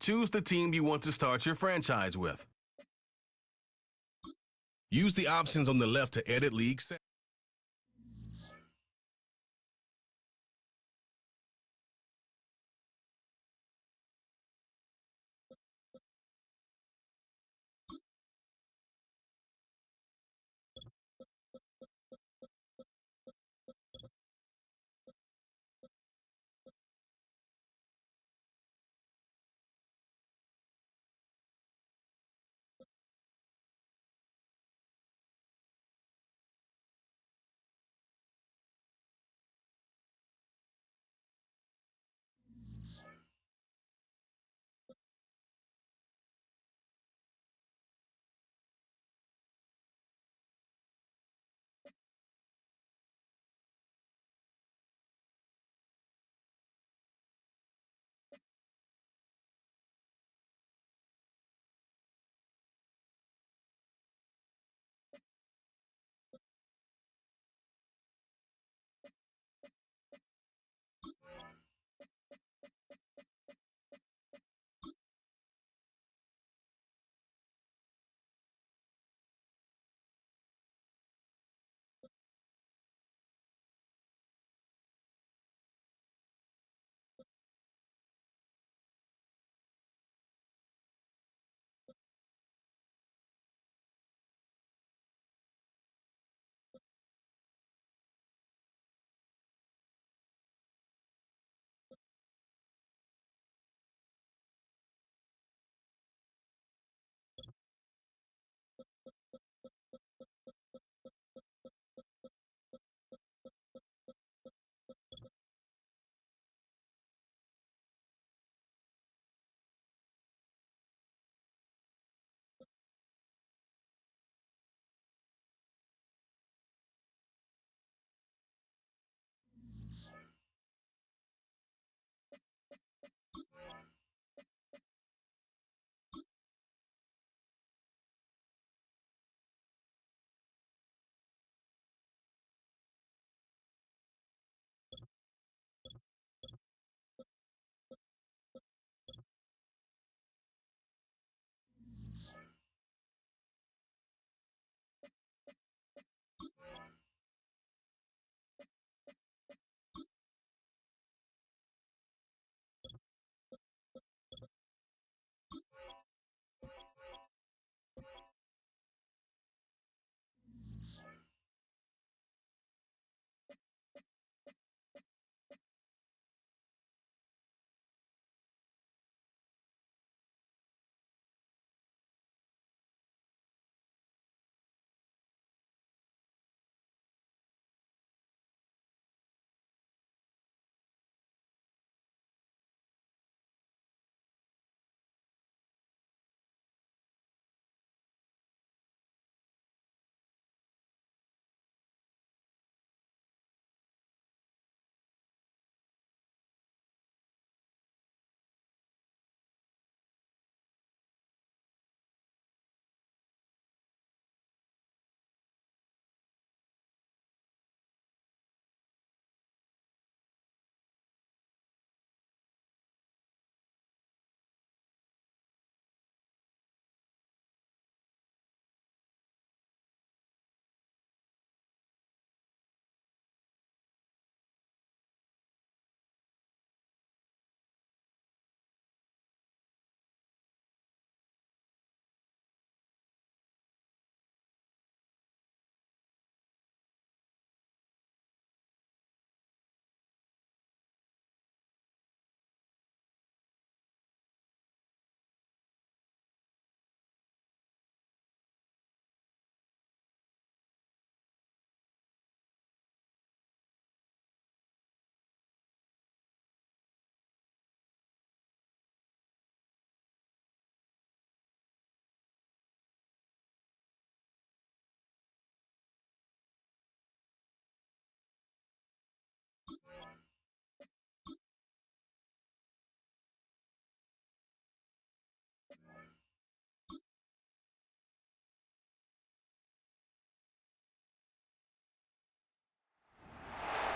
Choose the team you want to start your franchise with. Use the options on the left to edit league settings.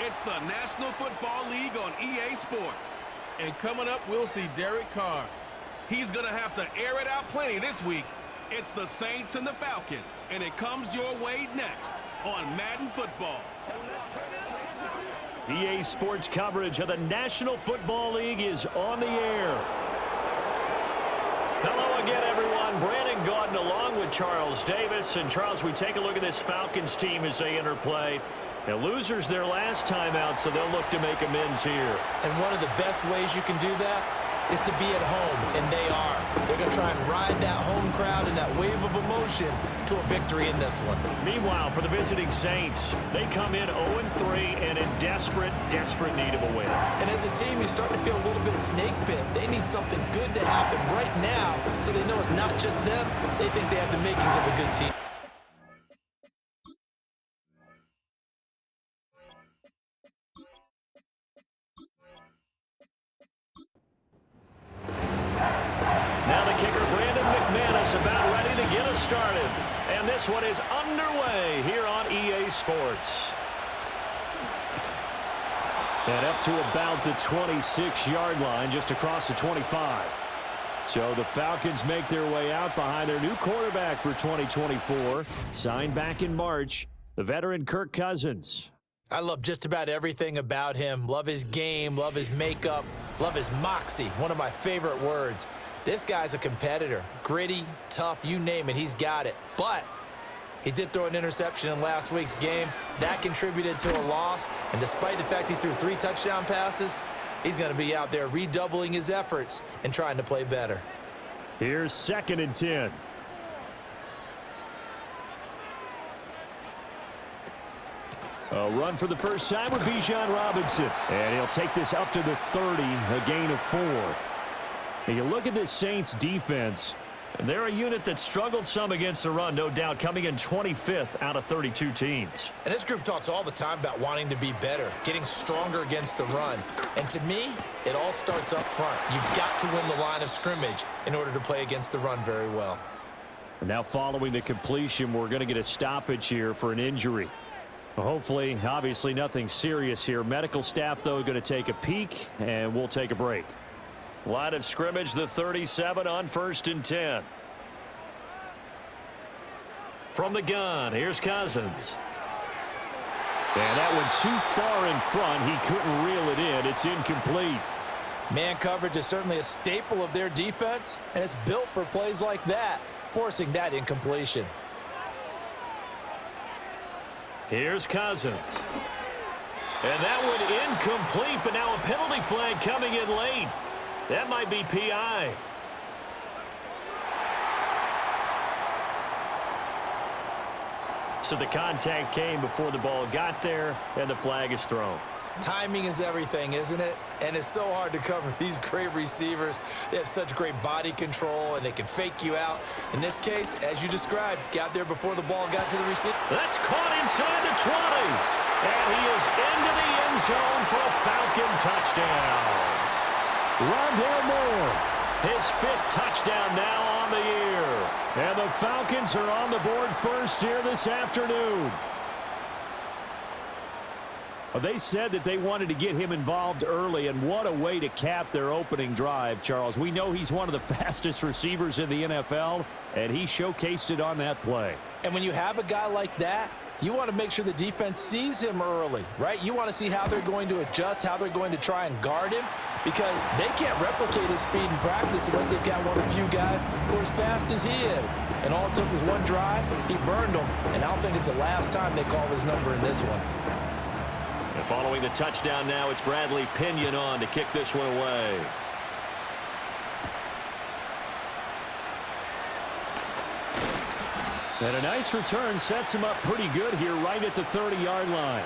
It's the National Football League on EA Sports. And coming up, we'll see Derek Carr, He's going to have to air it out plenty this week. It's the Saints and the Falcons, and it comes your way next on Madden Football. EA Sports coverage of the National Football League is on the air. Hello again, everyone. Brandon Gaudin along with Charles Davis. And, Charles, we take a look at this Falcons team as they enter play. Now, losers their last time out, so they'll look to make amends here. And one of the best ways you can do that is to be at home, and they are. They're going to try and ride that home crowd and that wave of emotion to a victory in this one. Meanwhile, for the visiting Saints, they come in 0-3 and in desperate, desperate need of a win. And as a team, you're starting to feel a little bit snake bit. They need something good to happen right now so they know it's not just them. They think they have the makings of a good team. About ready to get us started. And this one is underway here on EA Sports. And up to about the 26-yard line, just across the 25. So the Falcons make their way out behind their new quarterback for 2024. Signed back in March, the veteran Kirk Cousins. I love just about everything about him. Love his game, love his makeup, love his moxie, one of my favorite words. This guy's a competitor. Gritty, tough, you name it, he's got it. But he did throw an interception in last week's game. That contributed to a loss. And despite the fact he threw 3 touchdown passes, he's going to be out there redoubling his efforts and trying to play better. Here's 2nd and 10. A run for the first time with Bijan Robinson. And he'll take this up to the 30, a gain of 4. And you look at this Saints defense, they're a unit that struggled some against the run, no doubt, coming in 25th out of 32 teams. And this group talks all the time about wanting to be better, getting stronger against the run. And to me, it all starts up front. You've got to win the line of scrimmage in order to play against the run very well. And now following the completion, we're going to get a stoppage here for an injury. Hopefully, obviously nothing serious here. Medical staff, though, going to take a peek, and we'll take a break. Line of scrimmage, the 37 on 1st and 10. From the gun, here's Cousins. And that one too far in front. He couldn't reel it in. It's incomplete. Man coverage is certainly a staple of their defense, and it's built for plays like that, forcing that incompletion. Here's Cousins. And that one incomplete, but now a penalty flag coming in late. That might be PI. So the contact came before the ball got there, and the flag is thrown. Timing is everything, isn't it? And it's so hard to cover these great receivers. They have such great body control, and they can fake you out. In this case, as you described, got there before the ball got to the receiver. That's caught inside the 20. And he is into the end zone for a Falcon touchdown. Rondale Moore, his 5th touchdown now on the year. And the Falcons are on the board first here this afternoon. They said that they wanted to get him involved early, and what a way to cap their opening drive, Charles. We know he's one of the fastest receivers in the NFL, and he showcased it on that play. And when you have a guy like that, you want to make sure the defense sees him early, right? You want to see how they're going to adjust, how they're going to try and guard him, because they can't replicate his speed in practice unless they've got one of the few guys who are as fast as he is. And all it took was one drive, he burned them, and I don't think it's the last time they call his number in this one. And following the touchdown now, it's Bradley Pinion on to kick this one away. And a nice return sets him up pretty good here right at the 30-yard line.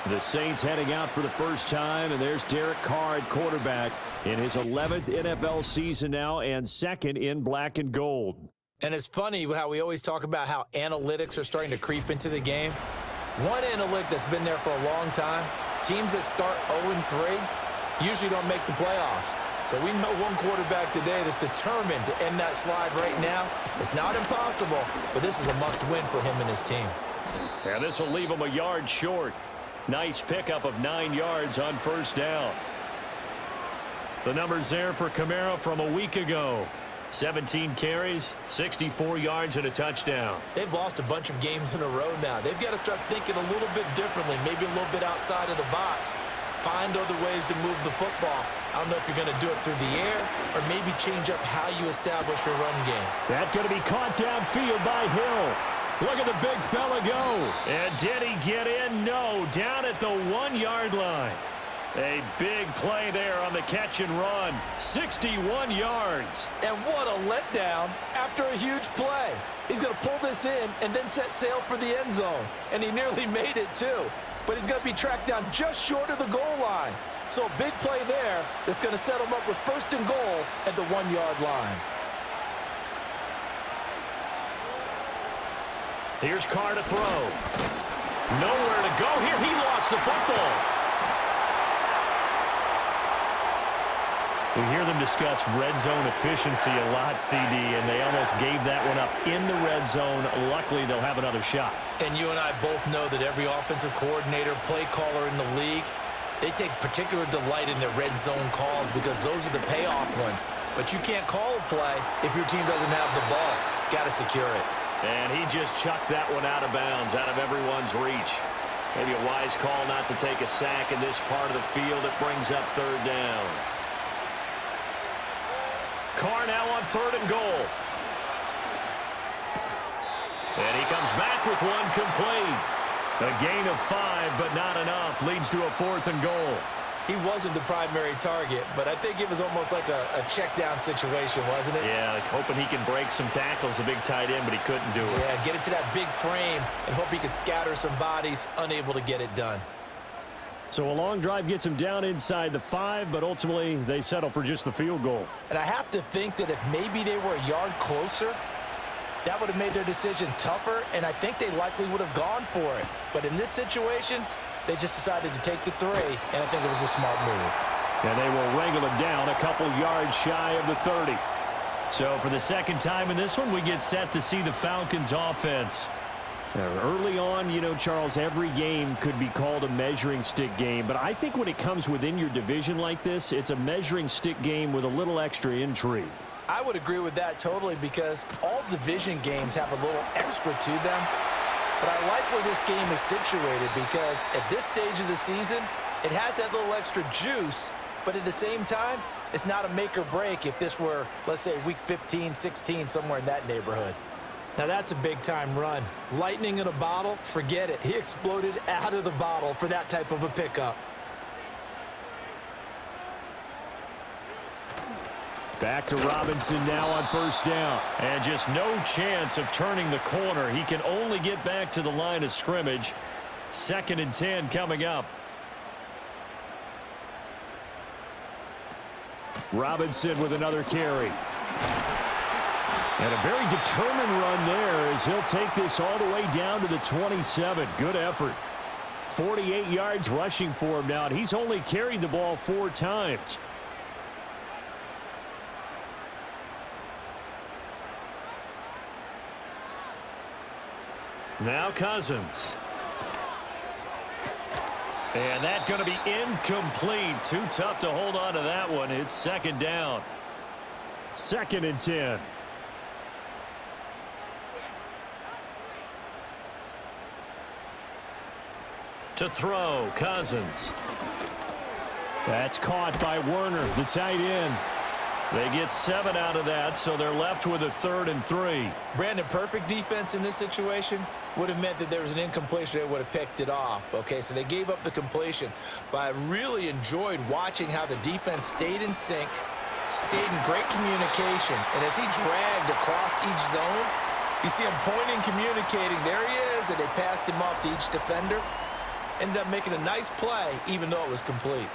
The Saints heading out for the first time, and there's Derek Carr at quarterback in his 11th NFL season now and 2nd in black and gold. And it's funny how we always talk about how analytics are starting to creep into the game. One analytic that's been there for a long time, teams that start 0-3 usually don't make the playoffs. So we know one quarterback today that's determined to end that slide right now. It's not impossible, but this is a must-win for him and his team. And this will leave him a yard short. Nice pickup of 9 yards on first down. The numbers there for Kamara from a week ago. 17 carries, 64 yards, and a touchdown. They've lost a bunch of games in a row now. They've got to start thinking a little bit differently, maybe a little bit outside of the box. Find other ways to move the football. I don't know if you're going to do it through the air or maybe change up how you establish your run game. That's going to be caught downfield by Hill. Look at the big fella go. And did he get in? No. Down at the 1-yard line. A big play there on the catch and run. 61 yards. And what a letdown after a huge play. He's going to pull this in and then set sail for the end zone. And he nearly made it, too. But he's going to be tracked down just short of the goal line. So a big play there that's going to set him up with 1st and goal at the 1-yard line. Here's Carr to throw. Nowhere to go here. He lost the football. We hear them discuss red zone efficiency a lot, CD, and they almost gave that one up in the red zone. Luckily, they'll have another shot. And you and I both know that every offensive coordinator, play caller in the league, they take particular delight in their red zone calls because those are the payoff ones. But you can't call a play if your team doesn't have the ball. Got to secure it. And he just chucked that one out of bounds, out of everyone's reach. Maybe a wise call not to take a sack in this part of the field. It brings up 3rd down. Carr now on 3rd and goal. And he comes back with one complete. A gain of 5, but not enough. Leads to a 4th and goal. He wasn't the primary target, but I think it was almost like a check down situation, wasn't it? Yeah, like hoping he can break some tackles, a big tight end, but he couldn't do it. Yeah, get it to that big frame and hope he could scatter some bodies, unable to get it done. So a long drive gets him down inside the 5, but ultimately they settle for just the field goal. And I have to think that if maybe they were a yard closer, that would have made their decision tougher, and I think they likely would have gone for it. But in this situation, they just decided to take the 3, and I think it was a smart move. And they will wrangle him down a couple yards shy of the 30. So for the second time in this one, we get set to see the Falcons offense. Early on, you know, Charles, every game could be called a measuring stick game, but I think when it comes within your division like this, it's a measuring stick game with a little extra intrigue. I would agree with that totally because all division games have a little extra to them, but I like where this game is situated because at this stage of the season, it has that little extra juice, but at the same time, it's not a make or break if this were, let's say, week 15, 16, somewhere in that neighborhood. Now that's a big-time run. Lightning in a bottle, forget it. He exploded out of the bottle for that type of a pickup. Back to Robinson now on 1st down. And just no chance of turning the corner. He can only get back to the line of scrimmage. 2nd and 10 coming up. Robinson with another carry. And a very determined run there as he'll take this all the way down to the 27. Good effort. 48 yards rushing for him now, and he's only carried the ball 4 times. Now Cousins. And that's going to be incomplete. Too tough to hold on to that one. It's 2nd down. 2nd and 10. To throw, Cousins. That's caught by Werner, the tight end. They get 7 out of that, so they're left with a 3rd and 3. Brandon, perfect defense in this situation would have meant that there was an incompletion. They would have picked it off. Okay, so they gave up the completion. But I really enjoyed watching how the defense stayed in sync, stayed in great communication. And as he dragged across each zone, you see him pointing, communicating. There he is, and they passed him off to each defender. Ended up making a nice play, even though it was complete.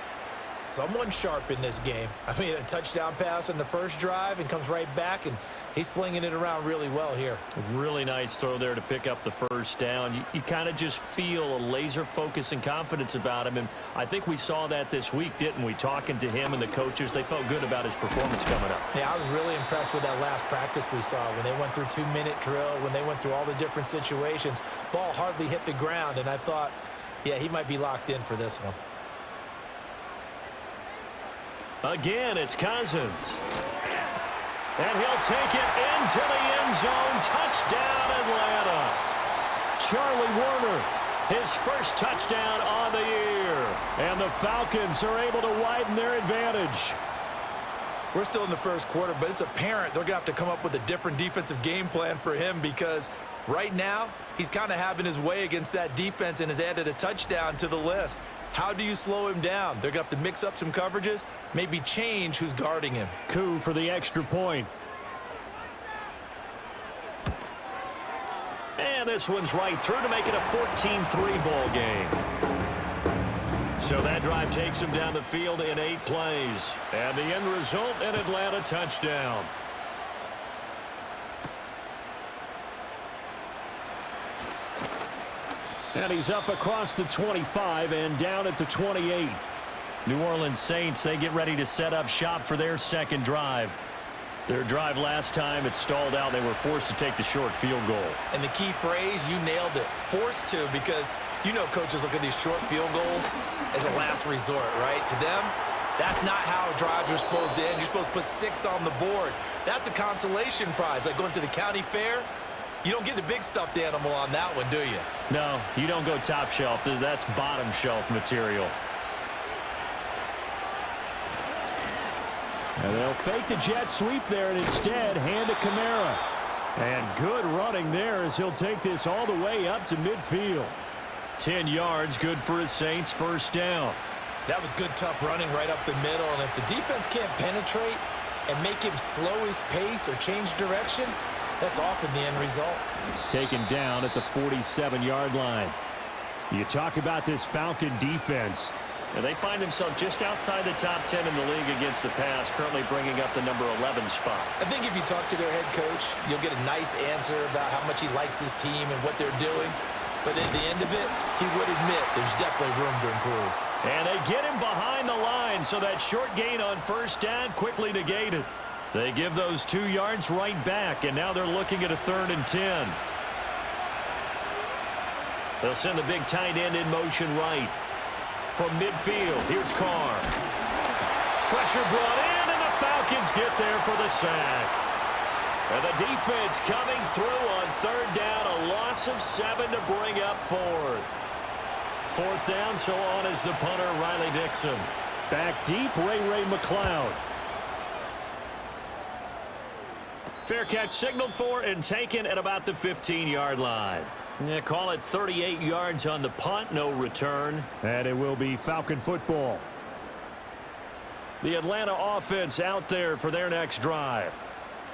Someone sharp in this game. I mean, a touchdown pass on the first drive and comes right back, and he's flinging it around really well here. Really nice throw there to pick up the 1st down. You kind of just feel a laser focus and confidence about him, and I think we saw that this week, didn't we? Talking to him and the coaches, they felt good about his performance coming up. Yeah, I was really impressed with that last practice we saw when they went through 2-minute drill, when they went through all the different situations. Ball hardly hit the ground, and I thought, yeah, he might be locked in for this one. Again, it's Cousins. And he'll take it into the end zone. Touchdown, Atlanta. Charlie Warner, his first touchdown on the year. And the Falcons are able to widen their advantage. We're still in the first quarter, but it's apparent they're going to have to come up with a different defensive game plan for him because right now he's kind of having his way against that defense and has added a touchdown to the list. How do you slow him down? They're going to have to mix up some coverages, maybe change who's guarding him. Coup for the extra point. And this one's right through to make it a 14-3 ball game. So that drive takes him down the field in 8 plays. And the end result, an Atlanta touchdown. And he's up across the 25 and down at the 28. New Orleans Saints, they get ready to set up shop for their second drive. Their drive last time, it stalled out. They were forced to take the short field goal. And the key phrase, you nailed it, forced to, because you know coaches look at these short field goals as a last resort, right? To them, that's not how drives are supposed to end. You're supposed to put 6 on the board. That's a consolation prize, like going to the county fair. You don't get the big stuffed animal on that one, do you? No, you don't go top shelf. That's bottom shelf material. And they'll fake the jet sweep there and instead hand to Kamara. And good running there as he'll take this all the way up to midfield. 10 yards, good for his Saints first down. That was good, tough running right up the middle. And if the defense can't penetrate and make him slow his pace or change direction, that's often the end result. Taken down at the 47-yard line. You talk about this Falcon defense. And they find themselves just outside the top 10 in the league against the pass, currently bringing up the number 11 spot. I think if you talk to their head coach, you'll get a nice answer about how much he likes his team and what they're doing. But at the end of it, he would admit there's definitely room to improve. And they get him behind the line, so that short gain on first down quickly negated. They give those 2 yards right back, and now they're looking at a 3rd and 10. They'll send the big tight end in motion right. From midfield, here's Carr. Pressure brought in, and the Falcons get there for the sack. And the defense coming through on 3rd down, a loss of 7 to bring up 4th. 4th down, so on is the punter, Riley Dixon. Back deep, Ray McLeod. Fair catch signaled for and taken at about the 15-yard line. Yeah, call it 38 yards on the punt, no return. And it will be Falcon football. The Atlanta offense out there for their next drive.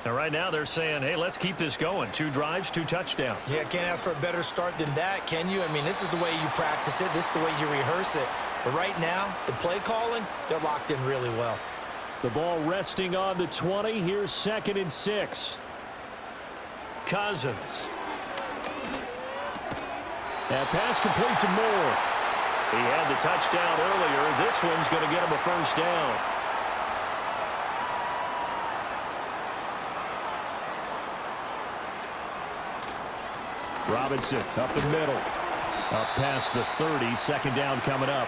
And right now they're saying, hey, let's keep this going. 2 drives, 2 touchdowns. Yeah, can't ask for a better start than that, can you? I mean, this is the way you practice it. This is the way you rehearse it. But right now, the play calling, they're locked in really well. The ball resting on the 20. Here's 2nd and 6. Cousins. That pass complete to Moore. He had the touchdown earlier. This one's going to get him a first down. Robinson up the middle. Up past the 30. 2nd down coming up.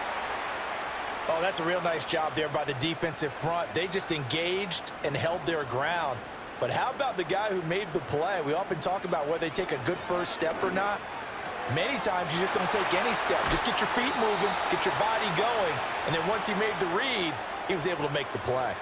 Oh, that's a real nice job there by the defensive front. They just engaged and held their ground. But how about the guy who made the play? We often talk about whether they take a good first step or not. Many times you just don't take any step. Just get your feet moving, get your body going, and then once he made the read, he was able to make the play.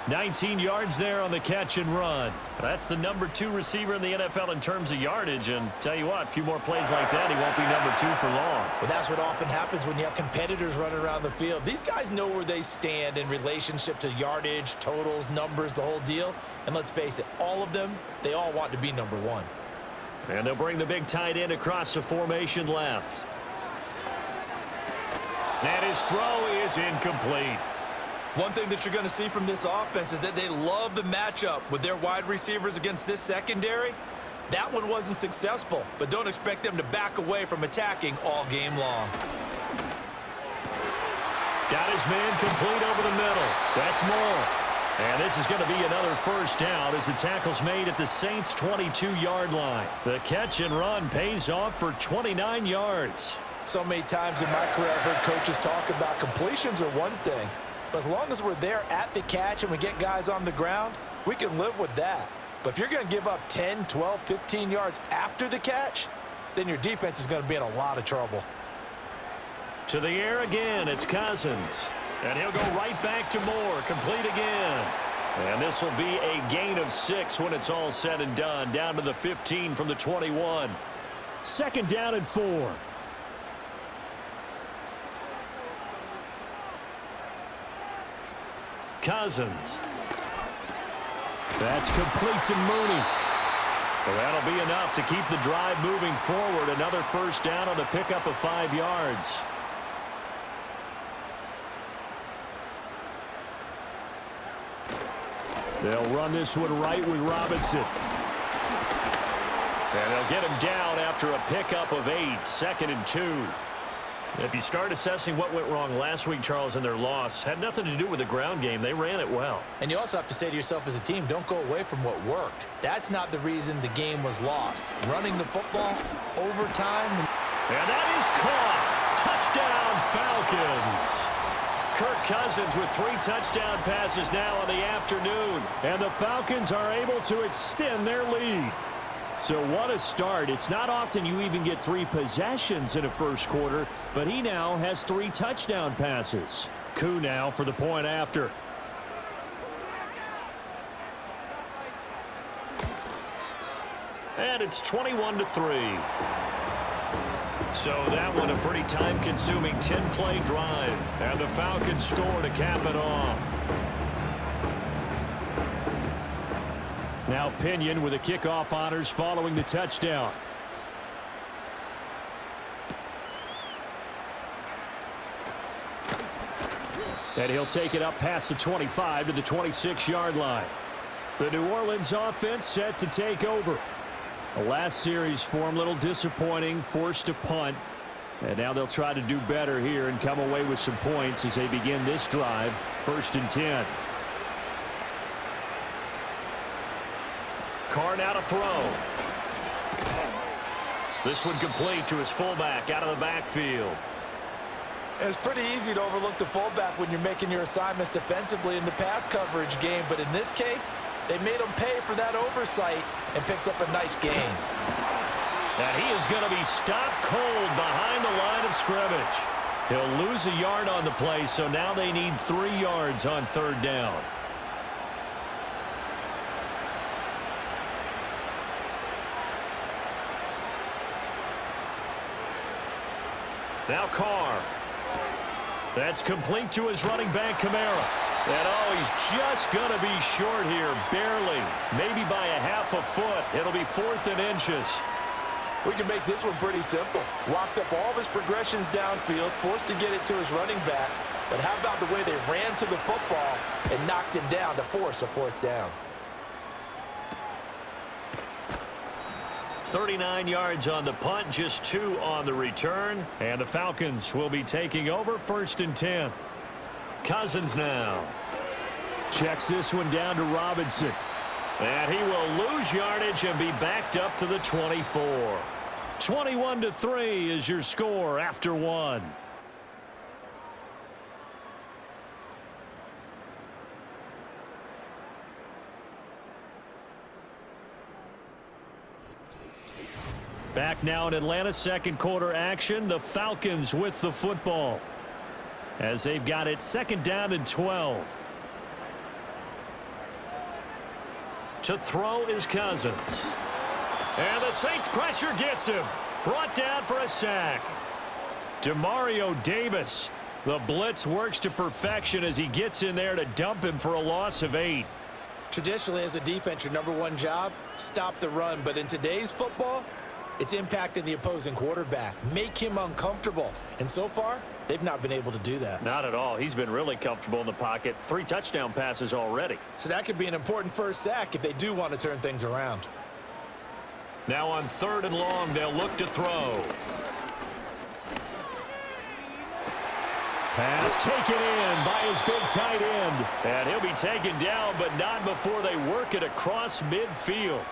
19 yards there on the catch and run. That's the number 2 receiver in the NFL in terms of yardage, and tell you what, a few more plays like that, he won't be number 2 for long. Well, that's what often happens when you have competitors running around the field. These guys know where they stand in relationship to yardage, totals, numbers, the whole deal. And let's face it, all of them, they all want to be number 1. And they'll bring the big tight end across the formation left. And his throw is incomplete. One thing that you're going to see from this offense is that they love the matchup with their wide receivers against this secondary. That one wasn't successful, but don't expect them to back away from attacking all game long. Got his man complete over the middle. That's Moore. And this is going to be another first down as the tackle's made at the Saints' 22-yard line. The catch and run pays off for 29 yards. So many times in my career I've heard coaches talk about completions are one thing, But as long as we're there at the catch and we get guys on the ground, we can live with that. But if you're going to give up 10, 12, 15 yards after the catch, then your defense is going to be in a lot of trouble. To the air again, it's Cousins. And he'll go right back to Moore, complete again. And this will be a gain of 6 when it's all said and done, down to the 15 from the 21. Second down and 4. Cousins. That's complete to Mooney. Well, that'll be enough to keep the drive moving forward. Another first down on the pickup of 5 yards. They'll run this one right with Robinson. And they'll get him down after a pickup of 8, 2nd and 2. If you start assessing what went wrong last week, Charles, in their loss, had nothing to do with the ground game. They ran it well. And you also have to say to yourself as a team, don't go away from what worked. That's not the reason the game was lost. Running the football, overtime. And that is caught. Touchdown, Falcons. Kirk Cousins with 3 touchdown passes now in the afternoon. And the Falcons are able to extend their lead. So what a start. It's not often you even get 3 possessions in a first quarter, but he now has 3 touchdown passes. Koo now for the point after. And it's 21-3. So that one a pretty time-consuming 10-play drive. And the Falcons score to cap it off. Now Pinion with the kickoff honors following the touchdown. And he'll take it up past the 25 to the 26-yard line. The New Orleans offense set to take over. The last series for him, a little disappointing, forced to punt. And now they'll try to do better here and come away with some points as they begin this drive, 1st and 10. Carr now to throw. This one complete to his fullback out of the backfield. It's pretty easy to overlook the fullback when you're making your assignments defensively in the pass coverage game. But in this case, they made him pay for that oversight and picks up a nice gain. And he is going to be stopped cold behind the line of scrimmage. He'll lose a yard on the play, so now they need 3 yards on 3rd down. Now Carr. That's complete to his running back, Kamara. And oh, he's just going to be short here, barely. Maybe by a half a foot. It'll be 4th and inches. We can make this one pretty simple. Locked up all of his progressions downfield, forced to get it to his running back. But how about the way they ran to the football and knocked him down to force a 4th down? 39 yards on the punt, just 2 on the return. And the Falcons will be taking over 1st and 10. Cousins now. Checks this one down to Robinson. And he will lose yardage and be backed up to the 24. 21-3 is your score after 1. Back now in Atlanta, 2nd quarter action. The Falcons with the football as they've got it 2nd down and 12. To throw is Cousins. And the Saints pressure gets him. Brought down for a sack. Demario Davis. The blitz works to perfection as he gets in there to dump him for a loss of 8. Traditionally, as a defense, your #1 job, stop the run. But in today's football, it's impacting the opposing quarterback. Make him uncomfortable. And so far, they've not been able to do that. Not at all. He's been really comfortable in the pocket. 3 touchdown passes already. So that could be an important first sack if they do want to turn things around. Now on 3rd and long, they'll look to throw. Pass taken in by his big tight end. And he'll be taken down, but not before they work it across midfield.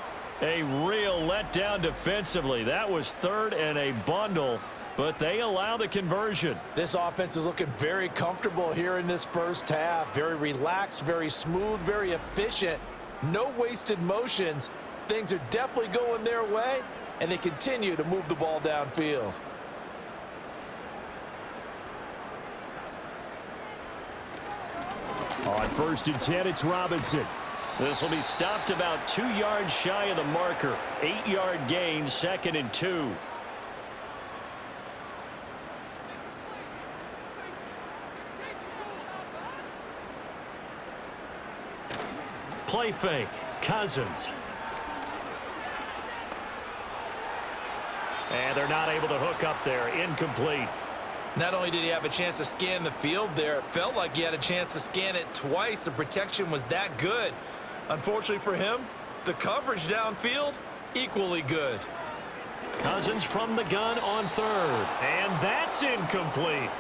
A real letdown defensively. That was third and a bundle, but they allow the conversion. This offense is looking very comfortable here in this first half. Very relaxed, very smooth, very efficient. No wasted motions. Things are definitely going their way, and they continue to move the ball downfield. On 1st and 10, it's Robinson. This will be stopped about 2 yards shy of the marker. 8-yard gain, 2nd and 2. Play fake. Cousins. And they're not able to hook up there. Incomplete. Not only did he have a chance to scan the field there, it felt like he had a chance to scan it twice. The protection was that good. Unfortunately for him, the coverage downfield, equally good. Cousins from the gun on 3rd. And that's incomplete.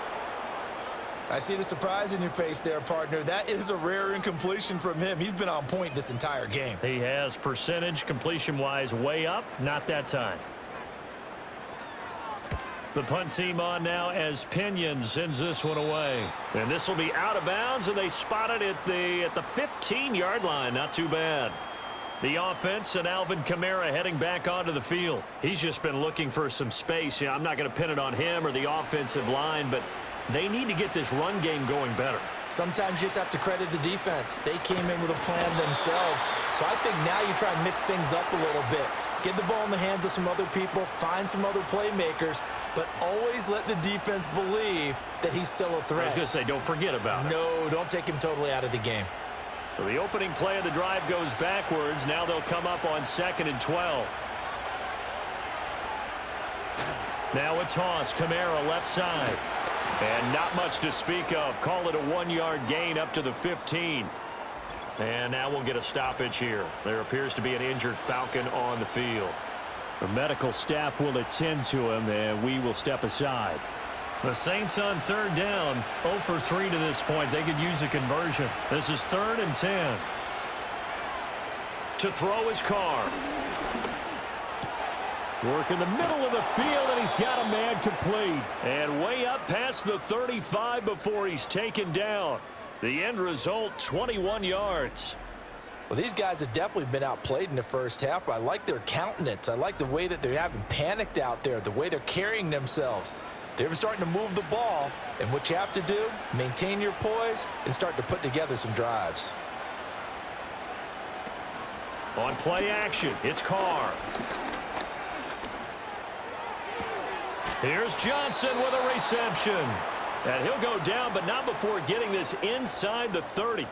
I see the surprise in your face there, partner. That is a rare incompletion from him. He's been on point this entire game. He has percentage completion-wise way up. Not that time. The punt team on now as Pinion sends this one away. And this will be out of bounds, and they spot it at the 15-yard line. Not too bad. The offense and Alvin Kamara heading back onto the field. He's just been looking for some space. I'm not going to pin it on him or the offensive line, but they need to get this run game going better. Sometimes you just have to credit the defense. They came in with a plan themselves. So I think now you try and mix things up a little bit. Get the ball in the hands of some other people, find some other playmakers, but always let the defense believe that he's still a threat. I was going to say, don't forget about it. No, don't take him totally out of the game. So the opening play of the drive goes backwards. Now they'll come up on 2nd and 12. Now a toss. Kamara left side. And not much to speak of. Call it a 1-yard gain up to the 15. And now we'll get a stoppage here. There appears to be an injured Falcon on the field. The medical staff will attend to him, and we will step aside. The Saints on 3rd down, 0 for 3 to this point. They could use a conversion. This is 3rd and 10. To throw his Carr. Work in the middle of the field, and he's got a man complete. And way up past the 35 before he's taken down. The end result, 21 yards. Well, these guys have definitely been outplayed in the first half. I like their countenance. I like the way that they're having panicked out there, the way they're carrying themselves. They're starting to move the ball, and what you have to do, maintain your poise and start to put together some drives. On play action, it's Carr. Here's Johnson with a reception. And he'll go down, but not before getting this inside the 30.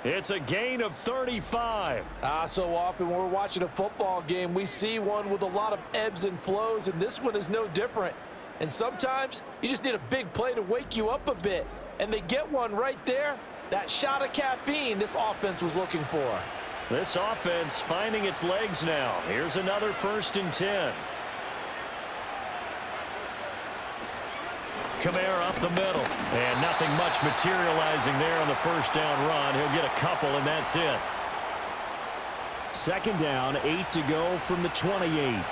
It's a gain of 35. So often when we're watching a football game, we see one with a lot of ebbs and flows, and this one is no different. And sometimes you just need a big play to wake you up a bit. And they get one right there. That shot of caffeine this offense was looking for. This offense finding its legs now. Here's another 1st and 10. Kamara up the middle. And nothing much materializing there on the 1st down run. He'll get a couple, and that's it. 2nd down, 8 to go from the 28.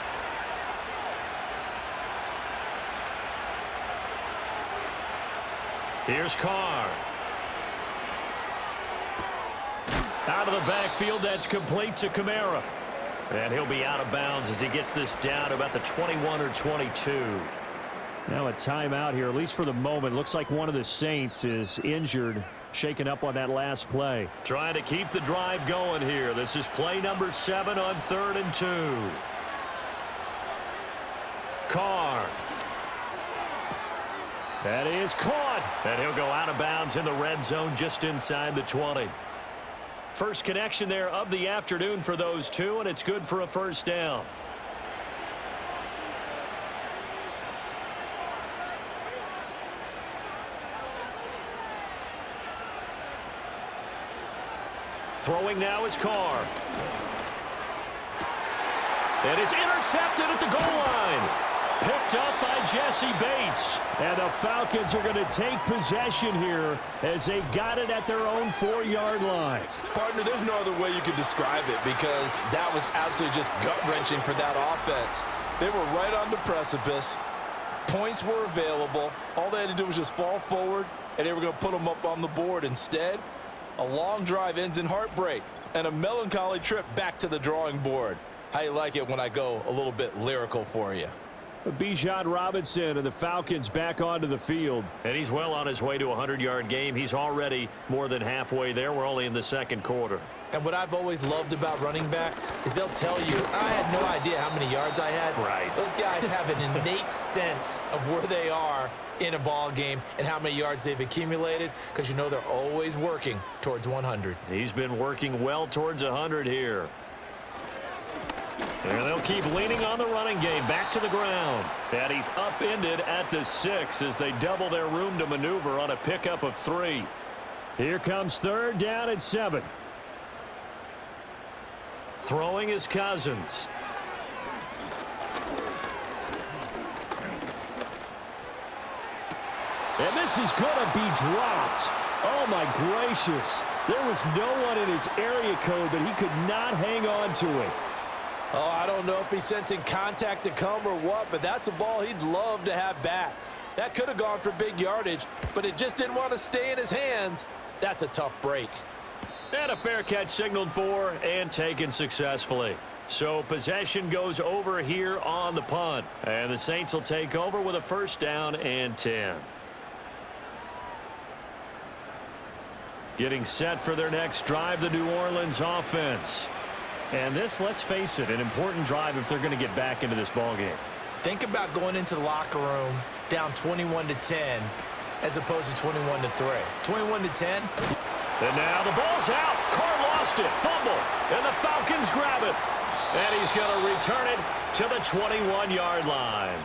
Here's Carr. Out of the backfield, that's complete to Kamara. And he'll be out of bounds as he gets this down to about the 21 or 22. Now a timeout here, at least for the moment. Looks like one of the Saints is injured, shaken up on that last play. Trying to keep the drive going here. This is play number 7 on 3rd and 2. Carr. That is caught. And he'll go out of bounds in the red zone just inside the 20. First connection there of the afternoon for those two, and it's good for a 1st down. Throwing now is Carr. And it's intercepted at the goal line. picked up by Jesse Bates. And the Falcons are going to take possession here as they got it at their own 4-yard line. Partner, there's no other way you could describe it because that was absolutely just gut-wrenching for that offense. They were right on the precipice. Points were available. All they had to do was just fall forward, and they were going to put them up on the board. Instead, a long drive ends in heartbreak and a melancholy trip back to the drawing board. How you like it when I go a little bit lyrical for you? Bijan Robinson and the Falcons back onto the field. And he's well on his way to a 100-yard game. He's already more than halfway there. We're only in the second quarter. And what I've always loved about running backs is they'll tell you, I had no idea how many yards I had. Right. Those guys have an innate sense of where they are in a ball game and how many yards they've accumulated because you know they're always working towards 100. He's been working well towards 100 here. And they'll keep leaning on the running game back to the ground. And he's upended at the 6 as they double their room to maneuver on a pickup of 3. Here comes 3rd down and 7. Throwing is Cousins. And this is going to be dropped. Oh, my gracious. There was no one in his area code, but he could not hang on to it. Oh, I don't know if he's sensing contact to come or what, but that's a ball he'd love to have back. That could have gone for big yardage, but it just didn't want to stay in his hands. That's a tough break. And a fair catch signaled for and taken successfully. So possession goes over here on the punt. And the Saints will take over with a 1st down and 10. Getting set for their next drive, the New Orleans offense. And this, let's face it, an important drive if they're going to get back into this ballgame. Think about going into the locker room down 21-10 as opposed to 21-3. 21-10. And now the ball's out. Carr lost it. Fumble. And the Falcons grab it. And he's going to return it to the 21-yard line.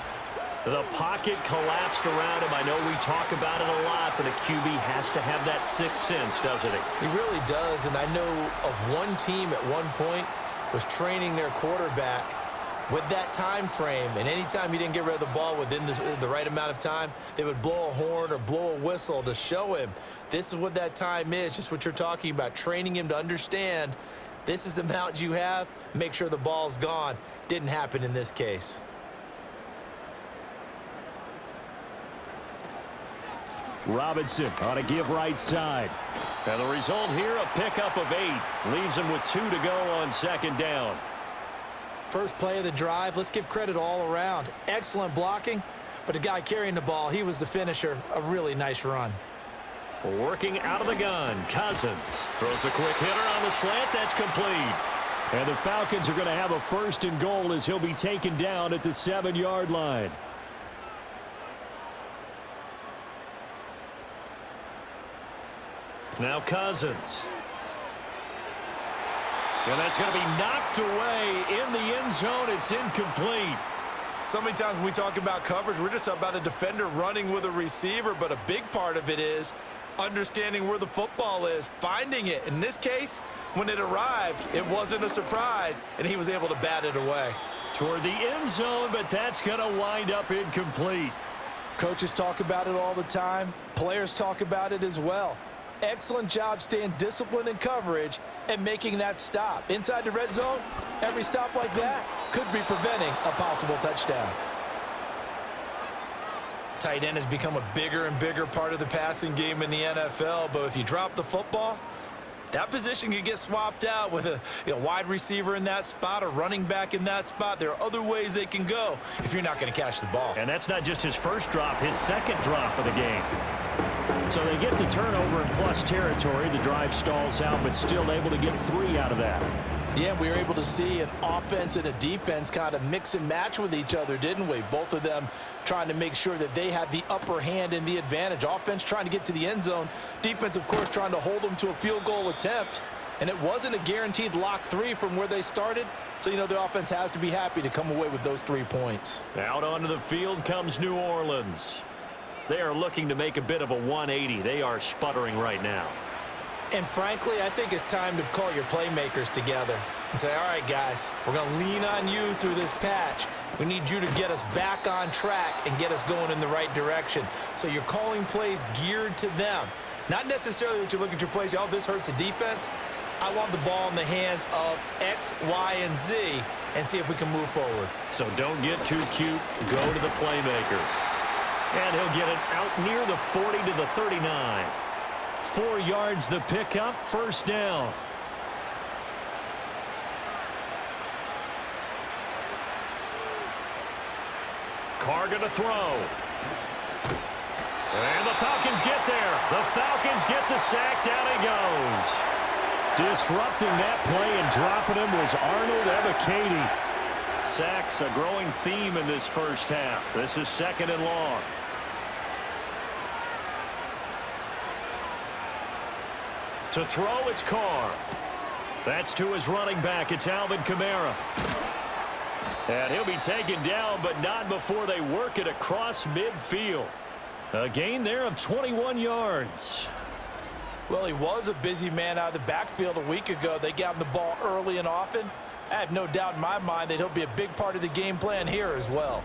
The pocket collapsed around him. I know we talk about it a lot, but a QB has to have that 6th sense, doesn't he? He really does, and I know of one team at one point was training their quarterback with that time frame, and anytime he didn't get rid of the ball within the right amount of time, they would blow a horn or blow a whistle to show him this is what that time is, just what you're talking about, training him to understand this is the amount you have, make sure the ball's gone. Didn't happen in this case. Robinson on a give right side. And the result here, a pickup of 8. Leaves him with 2 to go on 2nd down. First play of the drive, let's give credit all around. Excellent blocking, but the guy carrying the ball, he was the finisher. A really nice run. Working out of the gun, Cousins. Throws a quick hitter on the slant. That's complete. And the Falcons are going to have a 1st and goal as he'll be taken down at the 7-yard line. Now Cousins. And that's going to be knocked away in the end zone. It's incomplete. So many times when we talk about coverage, we're just about a defender running with a receiver, but a big part of it is understanding where the football is, finding it. In this case, when it arrived, it wasn't a surprise, and he was able to bat it away. Toward the end zone, but that's going to wind up incomplete. Coaches talk about it all the time. Players talk about it as well. Excellent job staying disciplined in coverage and making that stop. Inside the red zone, every stop like that could be preventing a possible touchdown. Tight end has become a bigger and bigger part of the passing game in the NFL, but if you drop the football, that position could get swapped out with a wide receiver in that spot, a running back in that spot. There are other ways they can go if you're not going to catch the ball. And that's not just his first drop, his 2nd drop of the game. So they get the turnover in plus territory. The drive stalls out, but still able to get 3 out of that. Yeah, we were able to see an offense and a defense kind of mix and match with each other, didn't we? Both of them trying to make sure that they have the upper hand and the advantage. Offense trying to get to the end zone. Defense, of course, trying to hold them to a field goal attempt. And it wasn't a guaranteed lock 3 from where they started. So, the offense has to be happy to come away with those 3 points. Out onto the field comes New Orleans. They are looking to make a bit of a 180. They are sputtering right now. And frankly, I think it's time to call your playmakers together. and say, all right, guys, we're going to lean on you through this patch. We need you to get us back on track and get us going in the right direction. So you're calling plays geared to them. Not necessarily that you look at your plays, oh, this hurts the defense. I want the ball in the hands of X, Y, and Z and see if we can move forward. So don't get too cute. Go to the playmakers. And he'll get it out near the 40 to the 39. 4 yards the pickup, first down. Carr going to throw. And the Falcons get there. The Falcons get the sack. Down he goes. Disrupting that play and dropping him was Arnold Ebiketie. Sacks a growing theme in this first half. This is 2nd and long. To throw, it's Carr. That's to his running back. It's Alvin Kamara. And he'll be taken down, but not before they work it across midfield. A gain there of 21 yards. Well, he was a busy man out of the backfield a week ago. They got him the ball early and often. I have no doubt in my mind that he'll be a big part of the game plan here as well.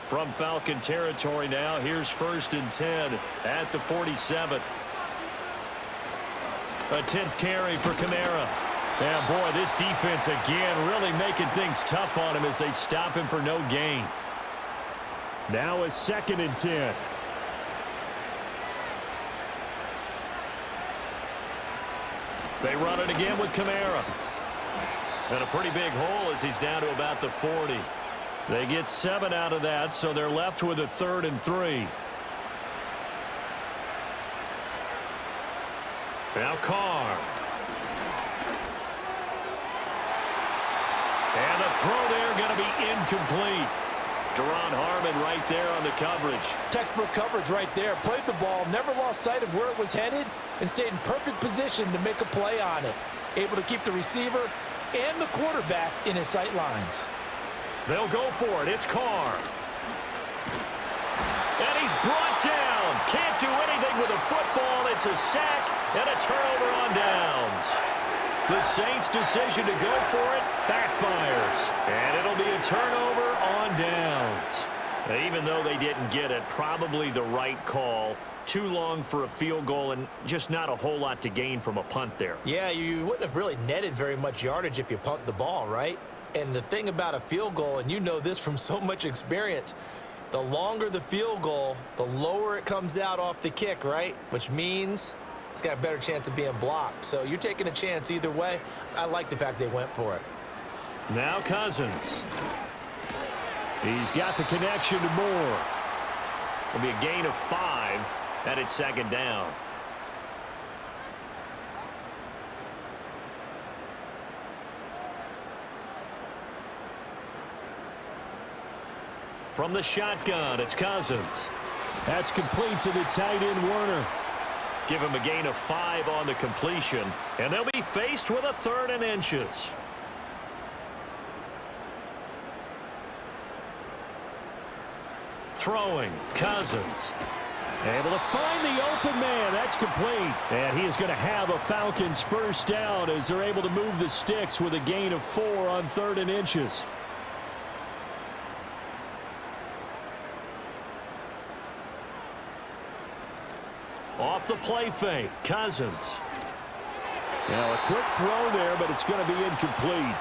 From Falcon territory now, here's 1st and 10 at the 47. A 10th carry for Kamara. Yeah, boy, this defense again really making things tough on him as they stop him for no gain. Now a 2nd and 10. They run it again with Kamara. And a pretty big hole as he's down to about the 40. They get 7 out of that, so they're left with a 3rd and 3. Now Carr. And the throw there going to be incomplete. Deron Harmon right there on the coverage. Textbook coverage right there. Played the ball, never lost sight of where it was headed, and stayed in perfect position to make a play on it. Able to keep the receiver and the quarterback in his sight lines. They'll go for it. It's Carr. And he's brought down. Can't do anything with a football. It's a sack and a turnover on downs. The Saints' decision to go for it backfires. And it'll be a turnover on downs. Even though they didn't get it, probably the right call. Too long for a field goal and just not a whole lot to gain from a punt there. Yeah, you wouldn't have really netted very much yardage if you punt the ball, right? And the thing about a field goal, and you know this from so much experience, the longer the field goal, the lower it comes out off the kick, right? Which means it's got a better chance of being blocked. So you're taking a chance either way. I like the fact they went for it. Now Cousins. He's got the connection to Moore. It'll be a gain of 5, and it's 2nd down. From the shotgun, it's Cousins. That's complete to the tight end, Werner. Give him a gain of 5 on the completion, and they'll be faced with a 3rd and inches. Throwing, Cousins. Able to find the open man. That's complete. And he is going to have a Falcons first down as they're able to move the sticks with a gain of 4 on 3rd and inches. Off the play fake, Cousins. Now a quick throw there, but it's going to be incomplete.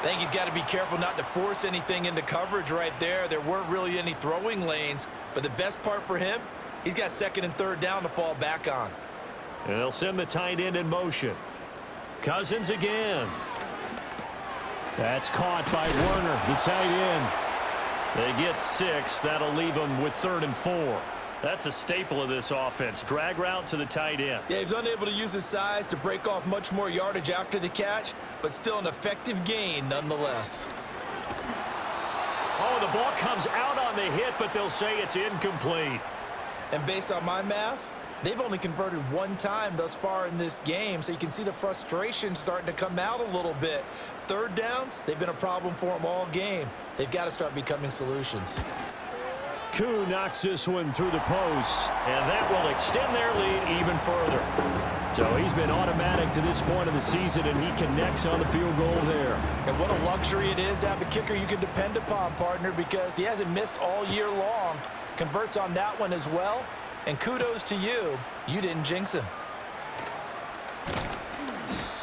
I think he's got to be careful not to force anything into coverage right there. There weren't really any throwing lanes, but the best part for him, he's got 2nd and 3rd down to fall back on. And they'll send the tight end in motion. Cousins again. That's caught by Werner, the tight end. They get 6. That'll leave them with 3rd and 4. That's a staple of this offense. Drag route to the tight end. Yeah, he's unable to use his size to break off much more yardage after the catch, but still an effective gain nonetheless. Oh, the ball comes out on the hit, but they'll say it's incomplete. And based on my math, they've only converted 1 time thus far in this game, so you can see the frustration starting to come out a little bit. 3rd downs, they've been a problem for them all game. They've got to start becoming solutions. Koo knocks this one through the post, and that will extend their lead even further. So he's been automatic to this point of the season, and he connects on the field goal there. And what a luxury it is to have a kicker you can depend upon, partner, because he hasn't missed all year long. Converts on that one as well. And kudos to you. You didn't jinx him.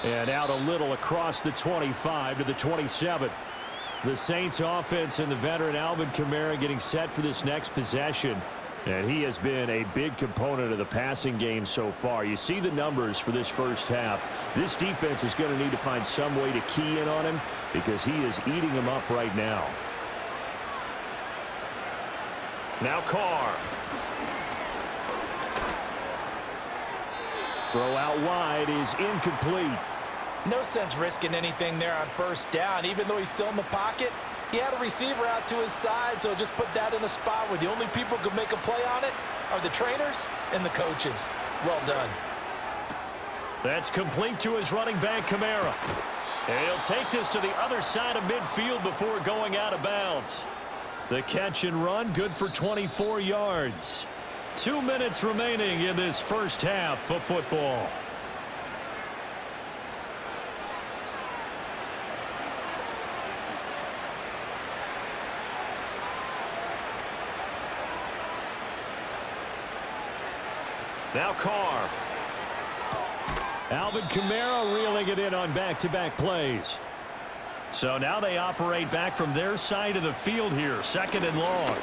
And out a little across the 25 to the 27. The Saints offense and the veteran Alvin Kamara getting set for this next possession. And he has been a big component of the passing game so far. You see the numbers for this first half. This defense is going to need to find some way to key in on him because he is eating them up right now. Now Carr. Throw out wide is incomplete. No sense risking anything there on first down. Even though he's still in the pocket, he had a receiver out to his side, so just put that in a spot where the only people who can make a play on it are the trainers and the coaches. Well done. That's complete to his running back, Kamara. And he'll take this to the other side of midfield before going out of bounds. The catch and run, good for 24 yards. 2 minutes remaining in this first half of football. Now Carr. Alvin Kamara reeling it in on back-to-back plays. So now they operate back from their side of the field here, 2nd and long.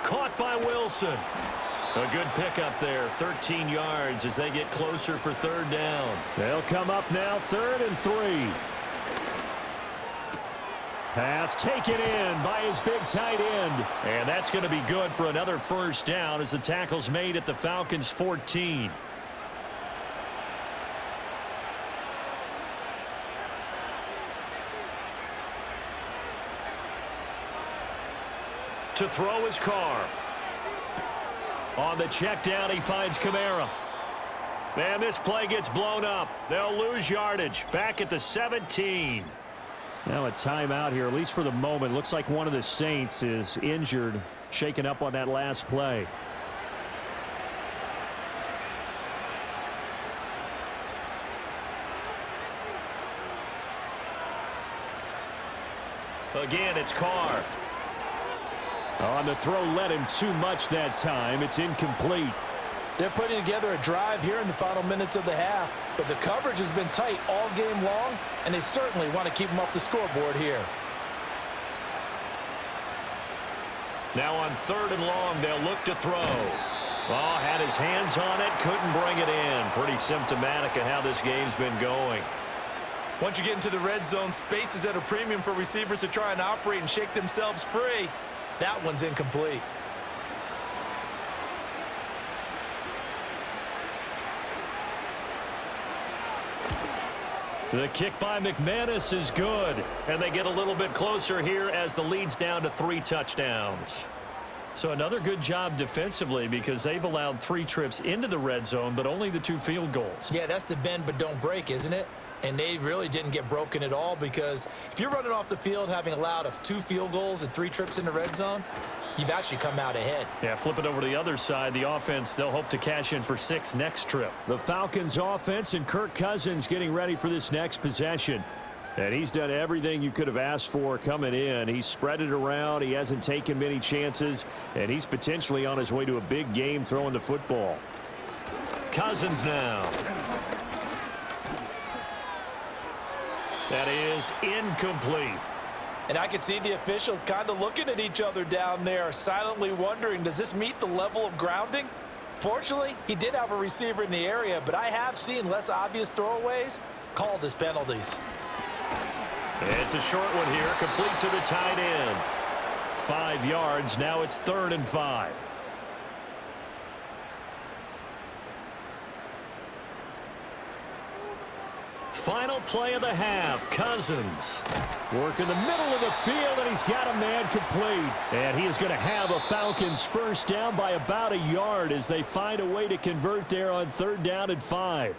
Caught by Wilson. A good pickup there, 13 yards as they get closer for 3rd down. They'll come up now, 3rd and 3. Pass taken in by his big tight end. And that's going to be good for another first down as the tackle's made at the Falcons' 14. To throw his Carr. On the check down, he finds Kamara. Man, this play gets blown up. They'll lose yardage. Back at the 17. Now a timeout here, at least for the moment. Looks like one of the Saints is injured, shaken up on that last play. Again, it's Carr. On the throw, led him too much that time. It's incomplete. They're putting together a drive here in the final minutes of the half, but the coverage has been tight all game long, and they certainly want to keep them off the scoreboard here. Now on 3rd and long, they'll look to throw. Oh, had his hands on it, couldn't bring it in. Pretty symptomatic of how this game's been going. Once you get into the red zone, space is at a premium for receivers to try and operate and shake themselves free. That one's incomplete. The kick by McManus is good, and they get a little bit closer here as the lead's down to 3 touchdowns. So another good job defensively because they've allowed 3 trips into the red zone, but only the 2 field goals. Yeah, that's the bend but don't break, isn't it? And they really didn't get broken at all because if you're running off the field having allowed 2 field goals and 3 trips in the red zone, you've actually come out ahead. Yeah, flip it over to the other side. The offense, they'll hope to cash in for 6 next trip. The Falcons offense and Kirk Cousins getting ready for this next possession. And he's done everything you could have asked for coming in. He's spread it around. He hasn't taken many chances. And he's potentially on his way to a big game throwing the football. Cousins now. That is incomplete. And I can see the officials kind of looking at each other down there, silently wondering, does this meet the level of grounding? Fortunately, he did have a receiver in the area, but I have seen less obvious throwaways called as penalties. It's a short one here, complete to the tight end. 5 yards, now it's 3rd and 5. Final play of the half, Cousins. Work in the middle of the field, and he's got a man complete. And he is going to have a Falcons first down by about a yard as they find a way to convert there on 3rd down and 5.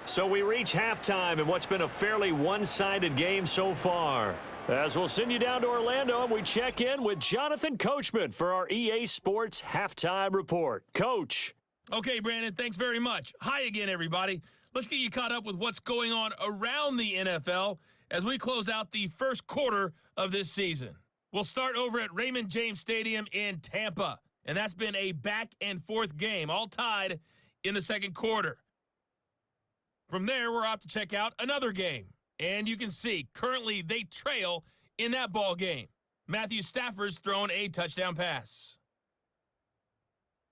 So we reach halftime in what's been a fairly one-sided game so far. As we'll send you down to Orlando, and we check in with Jonathan Coachman for our EA Sports Halftime Report. Coach. Okay, Brandon, thanks very much. Hi again, everybody. Let's get you caught up with what's going on around the NFL as we close out the first quarter of this season. We'll start over at Raymond James Stadium in Tampa, and that's been a back-and-forth game, all tied in the second quarter. From there, we're off to check out another game, and you can see currently they trail in that ball game. Matthew Stafford's thrown a touchdown pass.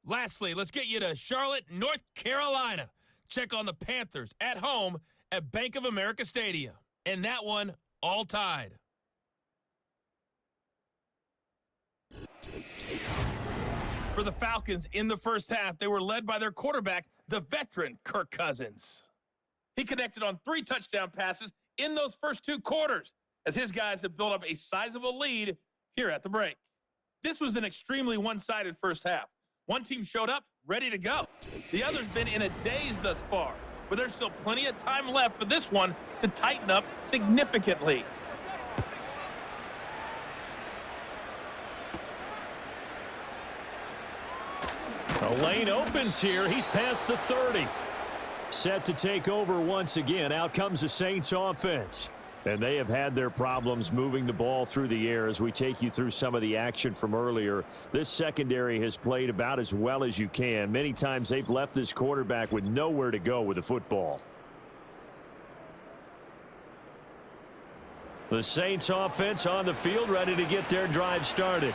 Lastly, let's get you to Charlotte, North Carolina. Check on the Panthers at home at Bank of America Stadium. And that one all tied. For the Falcons in the first half, they were led by their quarterback, the veteran Kirk Cousins. He connected on 3 touchdown passes in those first 2 quarters as his guys have built up a sizable lead here at the break. This was an extremely one-sided first half. One team showed up, ready to go. The other's been in a daze thus far, but there's still plenty of time left for this one to tighten up significantly. A lane opens here. He's past the 30. Set to take over once again. Out comes the Saints offense. And they have had their problems moving the ball through the air as we take you through some of the action from earlier. This secondary has played about as well as you can. Many times they've left this quarterback with nowhere to go with the football. The Saints offense on the field ready to get their drive started.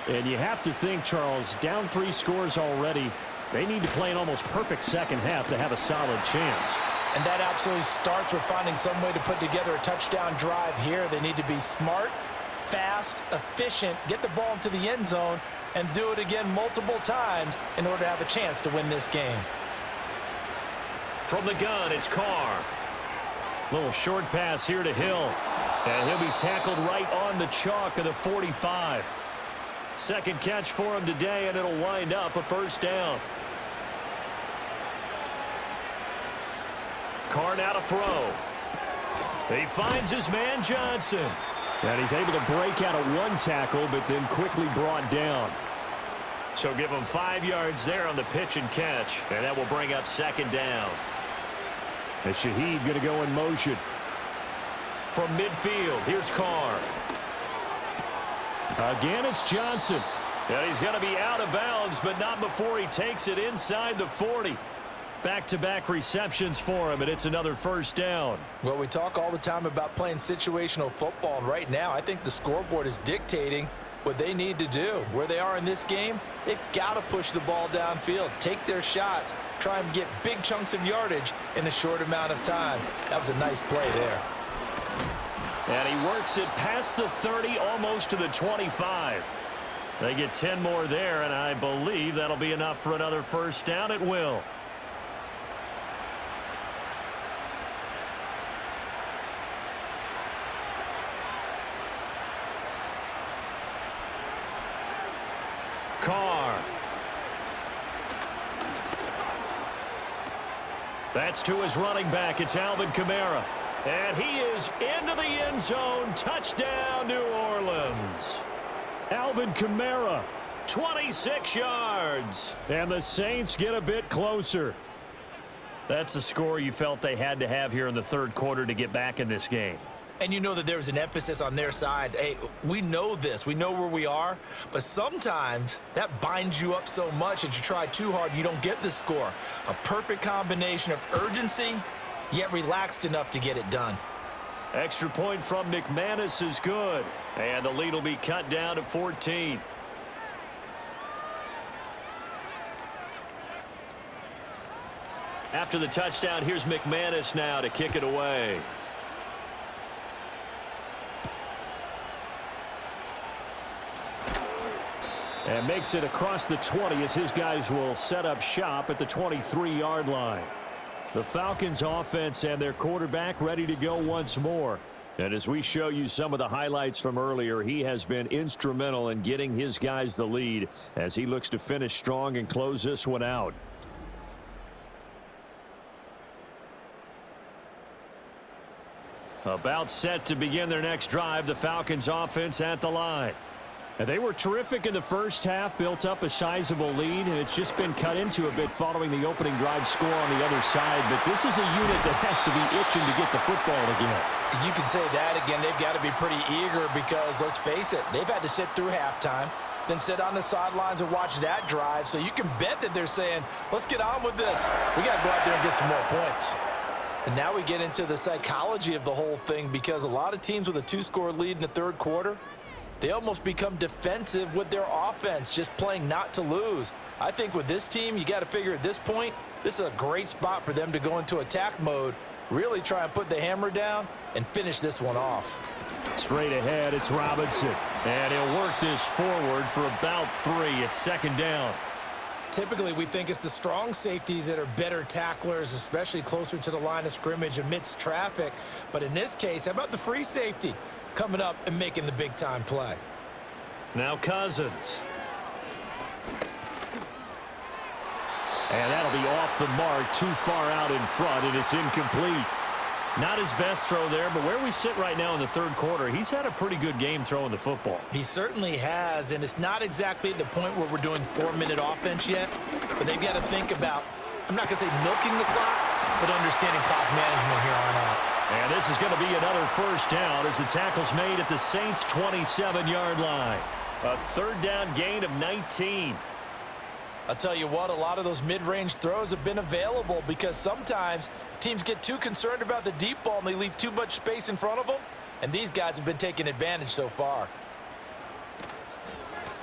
And you have to think, Charles, down 3 scores already. They need to play an almost perfect second half to have a solid chance. And that absolutely starts with finding some way to put together a touchdown drive here. They need to be smart, fast, efficient, get the ball into the end zone, and do it again multiple times in order to have a chance to win this game. From the gun, it's Carr. Little short pass here to Hill. And he'll be tackled right on the chalk of the 45. Second catch for him today, and it'll wind up a first down. Carr now to throw. He finds his man Johnson. And he's able to break out of 1 tackle, but then quickly brought down. So give him 5 yards there on the pitch and catch. And that will bring up second down. And Shaheed going to go in motion. From midfield, here's Carr. Again, it's Johnson. And he's going to be out of bounds, but not before he takes it inside the 40. Back-to-back receptions for him, and it's another first down. Well, we talk all the time about playing situational football, and right now I think the scoreboard is dictating what they need to do. Where they are in this game, they've got to push the ball downfield, take their shots, try and get big chunks of yardage in a short amount of time. That was a nice play there. And he works it past the 30, almost to the 25. They get 10 more there, and I believe that'll be enough for another first down. It will. Carr. That's to his running back. It's Alvin Kamara. And he is into the end zone. Touchdown, New Orleans. Alvin Kamara, 26 yards. And the Saints get a bit closer. That's a score you felt they had to have here in the third quarter to get back in this game. And you know that there's an emphasis on their side. Hey, we know this. We know where we are. But sometimes that binds you up so much that you try too hard, you don't get the score. A perfect combination of urgency, yet relaxed enough to get it done. Extra point from McManus is good. And the lead will be cut down to 14. After the touchdown, here's McManus now to kick it away. And makes it across the 20 as his guys will set up shop at the 23-yard line. The Falcons offense and their quarterback ready to go once more. And as we show you some of the highlights from earlier, he has been instrumental in getting his guys the lead as he looks to finish strong and close this one out. About set to begin their next drive, the Falcons offense at the line. And they were terrific in the first half, built up a sizable lead, and it's just been cut into a bit following the opening drive score on the other side. But this is a unit that has to be itching to get the football again. You can say that again. They've got to be pretty eager because, let's face it, they've had to sit through halftime, then sit on the sidelines and watch that drive. So you can bet that they're saying, let's get on with this. We got to go out there and get some more points. And now we get into the psychology of the whole thing, because a lot of teams with a 2-score lead in the third quarter, they almost become defensive with their offense, just playing not to lose. I think with this team, you got to figure at this point, this is a great spot for them to go into attack mode, really try and put the hammer down and finish this one off. Straight ahead, it's Robinson. And he'll work this forward for about 3 at second down. Typically, we think it's the strong safeties that are better tacklers, especially closer to the line of scrimmage amidst traffic. But in this case, how about the free safety coming up and making the big-time play? Now Cousins. And that'll be off the mark, too far out in front, and it's incomplete. Not his best throw there, but where we sit right now in the third quarter, he's had a pretty good game throwing the football. He certainly has, and it's not exactly at the point where we're doing 4-minute offense yet, but they've got to think about, I'm not going to say milking the clock, but understanding clock management here on out. And this is going to be another first down as the tackle's made at the Saints' 27-yard line. A third down gain of 19. I'll tell you what, a lot of those mid-range throws have been available because sometimes teams get too concerned about the deep ball and they leave too much space in front of them, and these guys have been taking advantage so far.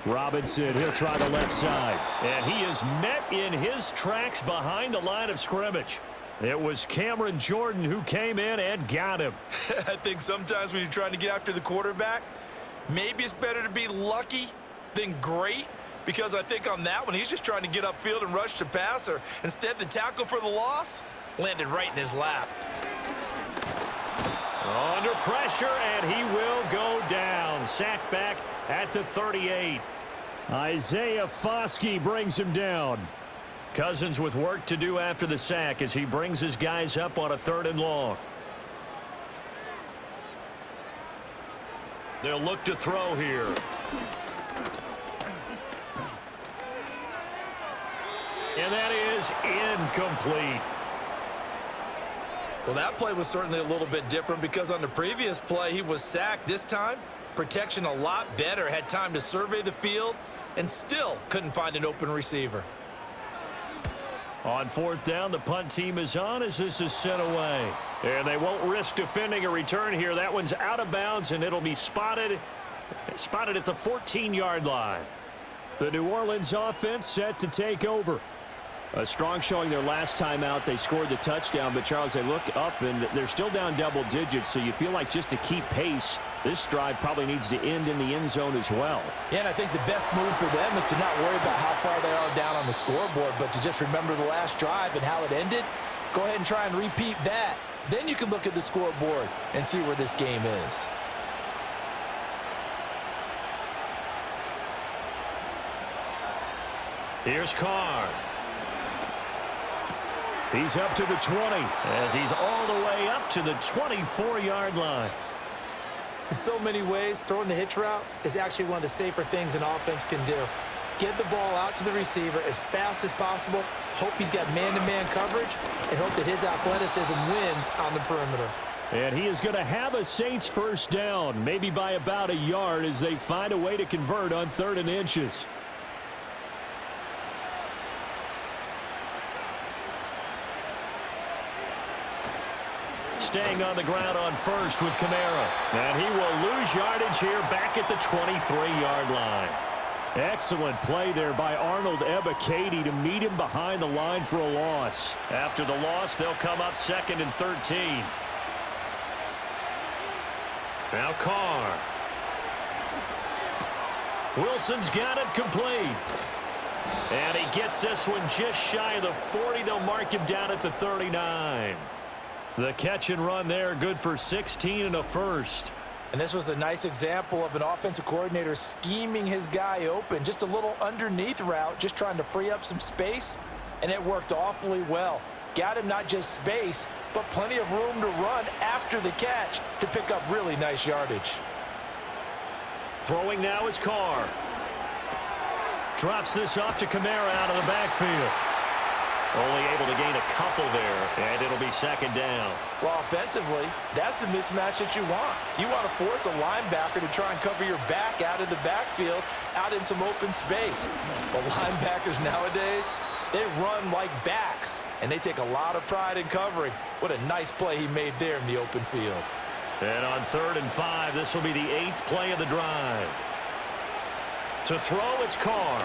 Robinson, he'll try the left side, and he is met in his tracks behind the line of scrimmage. It was Cameron Jordan who came in and got him. I think sometimes when you're trying to get after the quarterback, maybe it's better to be lucky than great, because I think on that one, he's just trying to get upfield and rush the passer. Instead, the tackle for the loss landed right in his lap. Under pressure, and he will go down. Sacked back at the 38. Isaiah Foskey brings him down. Cousins with work to do after the sack as he brings his guys up on a 3rd and long. They'll look to throw here. And that is incomplete. Well, that play was certainly a little bit different because on the previous play, he was sacked. This time, protection a lot better, had time to survey the field, and still couldn't find an open receiver. On 4th down, the punt team is on as this is sent away. And they won't risk defending a return here. That one's out of bounds, and it'll be spotted at the 14-yard line. The New Orleans offense set to take over. A strong showing their last time out. They scored the touchdown, but, Charles, they look up, and they're still down double digits, so you feel like just to keep pace, this drive probably needs to end in the end zone as well. Yeah, and I think the best move for them is to not worry about how far they are down on the scoreboard, but to just remember the last drive and how it ended. Go ahead and try and repeat that. Then you can look at the scoreboard and see where this game is. Here's Carr. He's up to the 20 as he's all the way up to the 24-yard line. In so many ways, throwing the hitch route is actually one of the safer things an offense can do. Get the ball out to the receiver as fast as possible, hope he's got man-to-man coverage, and hope that his athleticism wins on the perimeter. And he is going to have a Saints first down, maybe by about a yard as they find a way to convert on 3rd and inches. Staying on the ground on 1st with Kamara. And he will lose yardage here back at the 23-yard line. Excellent play there by Arnold Ebiketie to meet him behind the line for a loss. After the loss, they'll come up 2nd and 13. Now Carr. Wilson's got it complete. And he gets this one just shy of the 40. They'll mark him down at the 39. The catch and run there, good for 16 and a first. And this was a nice example of an offensive coordinator scheming his guy open. Just a little underneath route, just trying to free up some space, and it worked awfully well. Got him not just space, but plenty of room to run after the catch to pick up really nice yardage. Throwing now is Carr. Drops this off to Kamara out of the backfield. Only able to gain a couple there, and it'll be second down. Well, offensively, that's the mismatch that you want. You want to force a linebacker to try and cover your back out of the backfield, out in some open space. But linebackers nowadays, they run like backs, and they take a lot of pride in covering. What a nice play he made there in the open field. And on 3rd and 5, this will be the 8th play of the drive. To throw, it's Carr.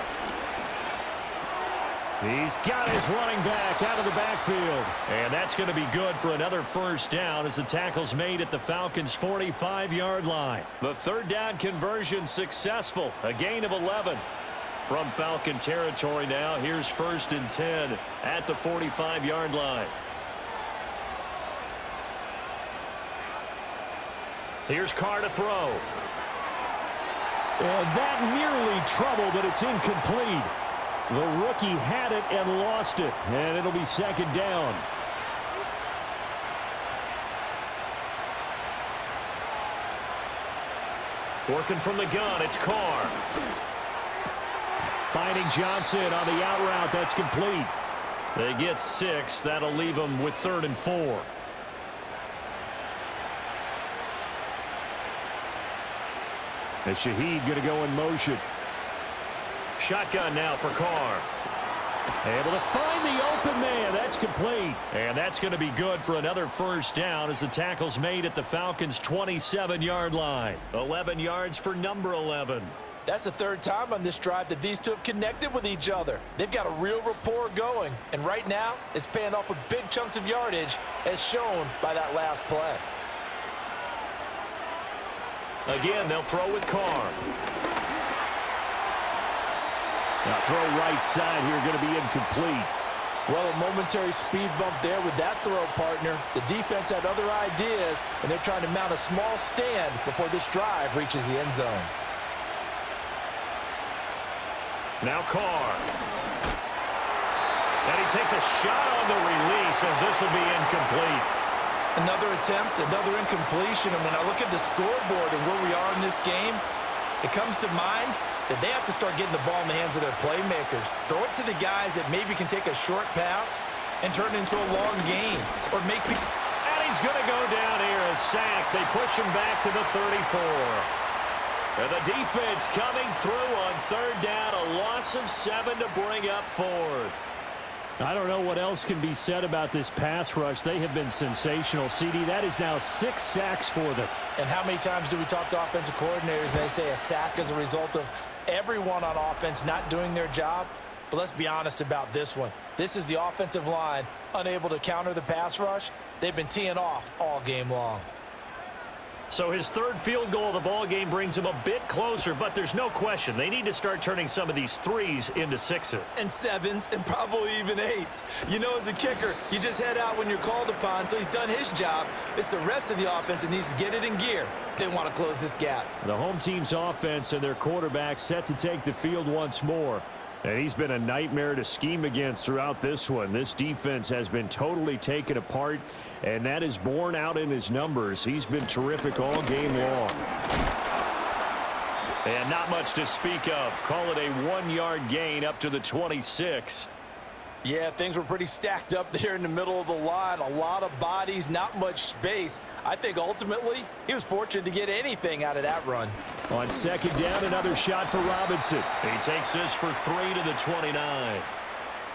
He's got his running back out of the backfield. And that's going to be good for another first down as the tackle's made at the Falcons' 45-yard line. The 3rd down conversion successful. A gain of 11. From Falcon territory now, here's 1st and 10 at the 45-yard line. Here's Carr to throw. And that nearly trouble, but it's incomplete. The rookie had it and lost it, and it'll be second down. Working from the gun, it's Carr. Finding Johnson on the out route, that's complete. They get 6, that'll leave them with 3rd and 4. And Shaheed going to go in motion. Shotgun now for Carr. Able to find the open man. That's complete. And that's going to be good for another first down as the tackle's made at the Falcons' 27-yard line. 11 yards for number 11. That's the 3rd time on this drive that these two have connected with each other. They've got a real rapport going. And right now, it's paying off with big chunks of yardage as shown by that last play. Again, they'll throw with Carr. Now throw right side here, going to be incomplete. Well, a momentary speed bump there with that throw, partner. The defense had other ideas, and they're trying to mount a small stand before this drive reaches the end zone. Now Carr. And he takes a shot on the release as this will be incomplete. Another attempt, another incompletion, and when I look at the scoreboard and where we are in this game, it comes to mind that they have to start getting the ball in the hands of their playmakers. Throw it to the guys that maybe can take a short pass and turn it into a long gain. Or make people... And he's going to go down here, a sack. They push him back to the 34. And the defense coming through on 3rd down, a loss of 7 to bring up 4th. I don't know what else can be said about this pass rush. They have been sensational. CD, that is now 6 sacks for them. And how many times do we talk to offensive coordinators and they say a sack is a result of everyone on offense not doing their job? But let's be honest about this one. This is the offensive line unable to counter the pass rush. They've been teeing off all game long. So his 3rd field goal of the ball game brings him a bit closer, but there's no question they need to start turning some of these 3s into 6s. And 7s and probably even 8s. You know, as a kicker, you just head out when you're called upon, so he's done his job. It's the rest of the offense that needs to get it in gear. They want to close this gap. The home team's offense and their quarterback set to take the field once more. And he's been a nightmare to scheme against throughout this one. This defense has been totally taken apart, and that is borne out in his numbers. He's been terrific all game long. And not much to speak of. Call it a 1-yard gain up to the 26. Yeah, things were pretty stacked up there in the middle of the line. A lot of bodies, not much space. I think ultimately he was fortunate to get anything out of that run. On 2nd down, another shot for Robinson. He takes this for 3 to the 29.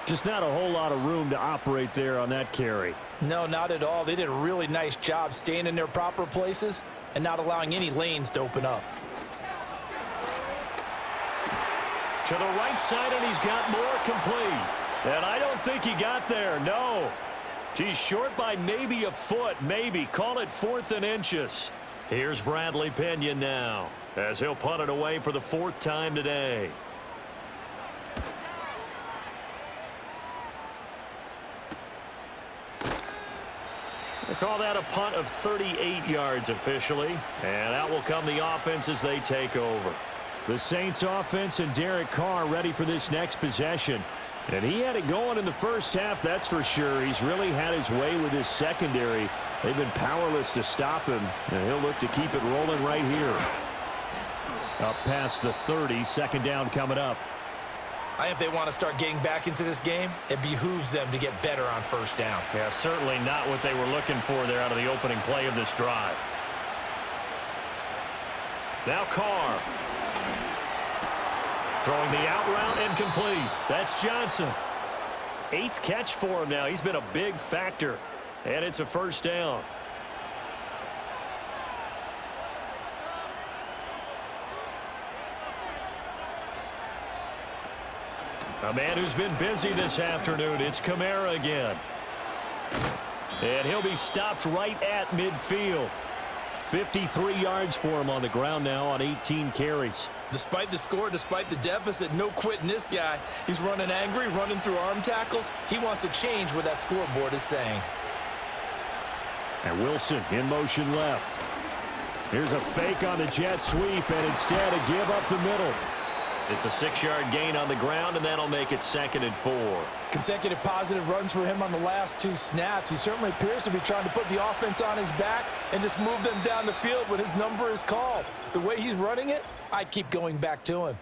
Just not a whole lot of room to operate there on that carry. No, not at all. They did a really nice job staying in their proper places and not allowing any lanes to open up. To the right side, and he's got more complete. And I don't think he got there, no. He's short by maybe a foot, maybe. Call it 4th and inches. Here's Bradley Pinion now, as he'll punt it away for the 4th time today. They call that a punt of 38 yards officially. And out will come the offense as they take over. The Saints offense and Derek Carr ready for this next possession. And he had it going in the first half, that's for sure. He's really had his way with his secondary. They've been powerless to stop him, and he'll look to keep it rolling right here. Up past the 30, second down coming up. If they want to start getting back into this game, it behooves them to get better on first down. Yeah, certainly not what they were looking for there out of the opening play of this drive. Now Carr. Throwing the out route and complete. That's Johnson. 8th catch for him now. He's been a big factor. And it's a first down. A man who's been busy this afternoon. It's Kamara again. And he'll be stopped right at midfield. 53 yards for him on the ground now on 18 carries. Despite the score, despite the deficit, no quitting this guy. He's running angry, running through arm tackles. He wants to change what that scoreboard is saying. And Wilson in motion left. Here's a fake on the jet sweep, and instead a give up the middle. It's a 6-yard gain on the ground, and that'll make it 2nd and 4. Consecutive positive runs for him on the last 2 snaps. He certainly appears to be trying to put the offense on his back and just move them down the field when his number is called. The way he's running it, I'd keep going back to him.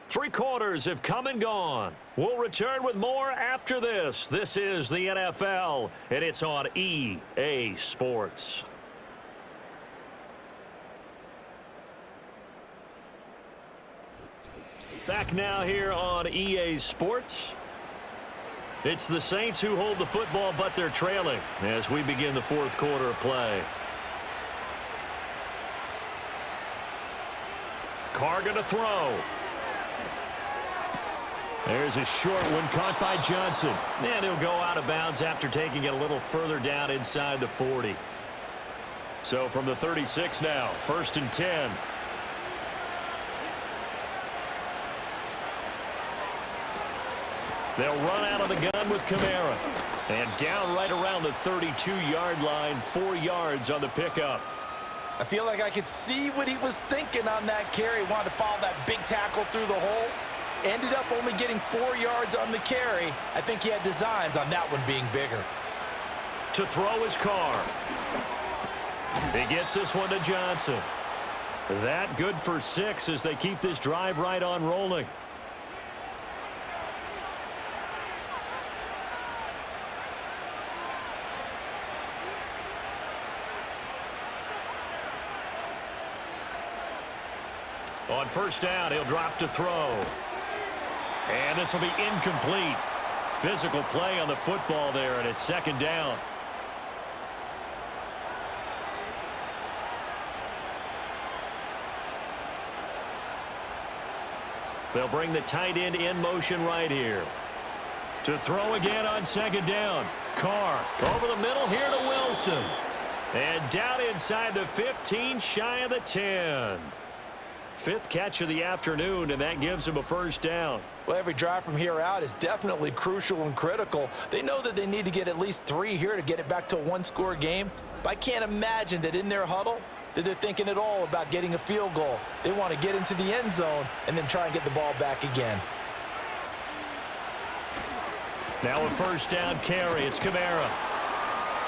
3 quarters have come and gone. We'll return with more after this. This is the NFL, and it's on EA Sports. Back now here on EA Sports. It's the Saints who hold the football, but they're trailing as we begin the 4th quarter of play. Carr going to throw. There's a short one caught by Johnson. And he'll go out of bounds after taking it a little further down inside the 40. So from the 36 now, 1st and 10. They'll run out of the gun with Kamara. And down right around the 32-yard line, 4 yards on the pickup. I feel like I could see what he was thinking on that carry. Wanted to follow that big tackle through the hole. Ended up only getting 4 yards on the carry. I think he had designs on that one being bigger. To throw his Carr. He gets this one to Johnson. That good for 6 as they keep this drive right on rolling. On first down, he'll drop to throw. And this will be incomplete. Physical play on the football there, and it's 2nd down. They'll bring the tight end in motion right here. To throw again on 2nd down. Carr over the middle here to Wilson. And down inside the 15, shy of the 10. 5th catch of the afternoon, and that gives him a first down. Well, every drive from here out is definitely crucial and critical. They know that they need to get at least 3 here to get it back to a 1-score game. But I can't imagine that in their huddle that they're thinking at all about getting a field goal. They want to get into the end zone and then try and get the ball back again. Now a first down carry. It's Kamara.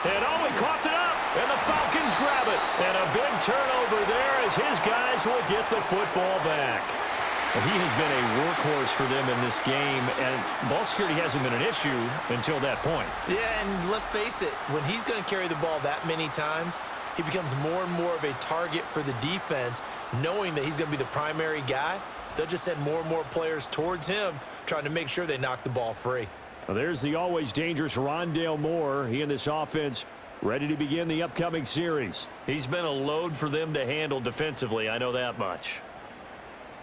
And he coughed it up. And the Falcons grab it. And a big turnover there as his guys will get the football back. Well, he has been a workhorse for them in this game, and ball security hasn't been an issue until that point. Yeah, and let's face it, when he's going to carry the ball that many times, he becomes more and more of a target for the defense, knowing that he's going to be the primary guy. They'll just send more and more players towards him, trying to make sure they knock the ball free. Well, there's the always dangerous Rondale Moore. He and this offense ready to begin the upcoming series. He's been a load for them to handle defensively, I know that much.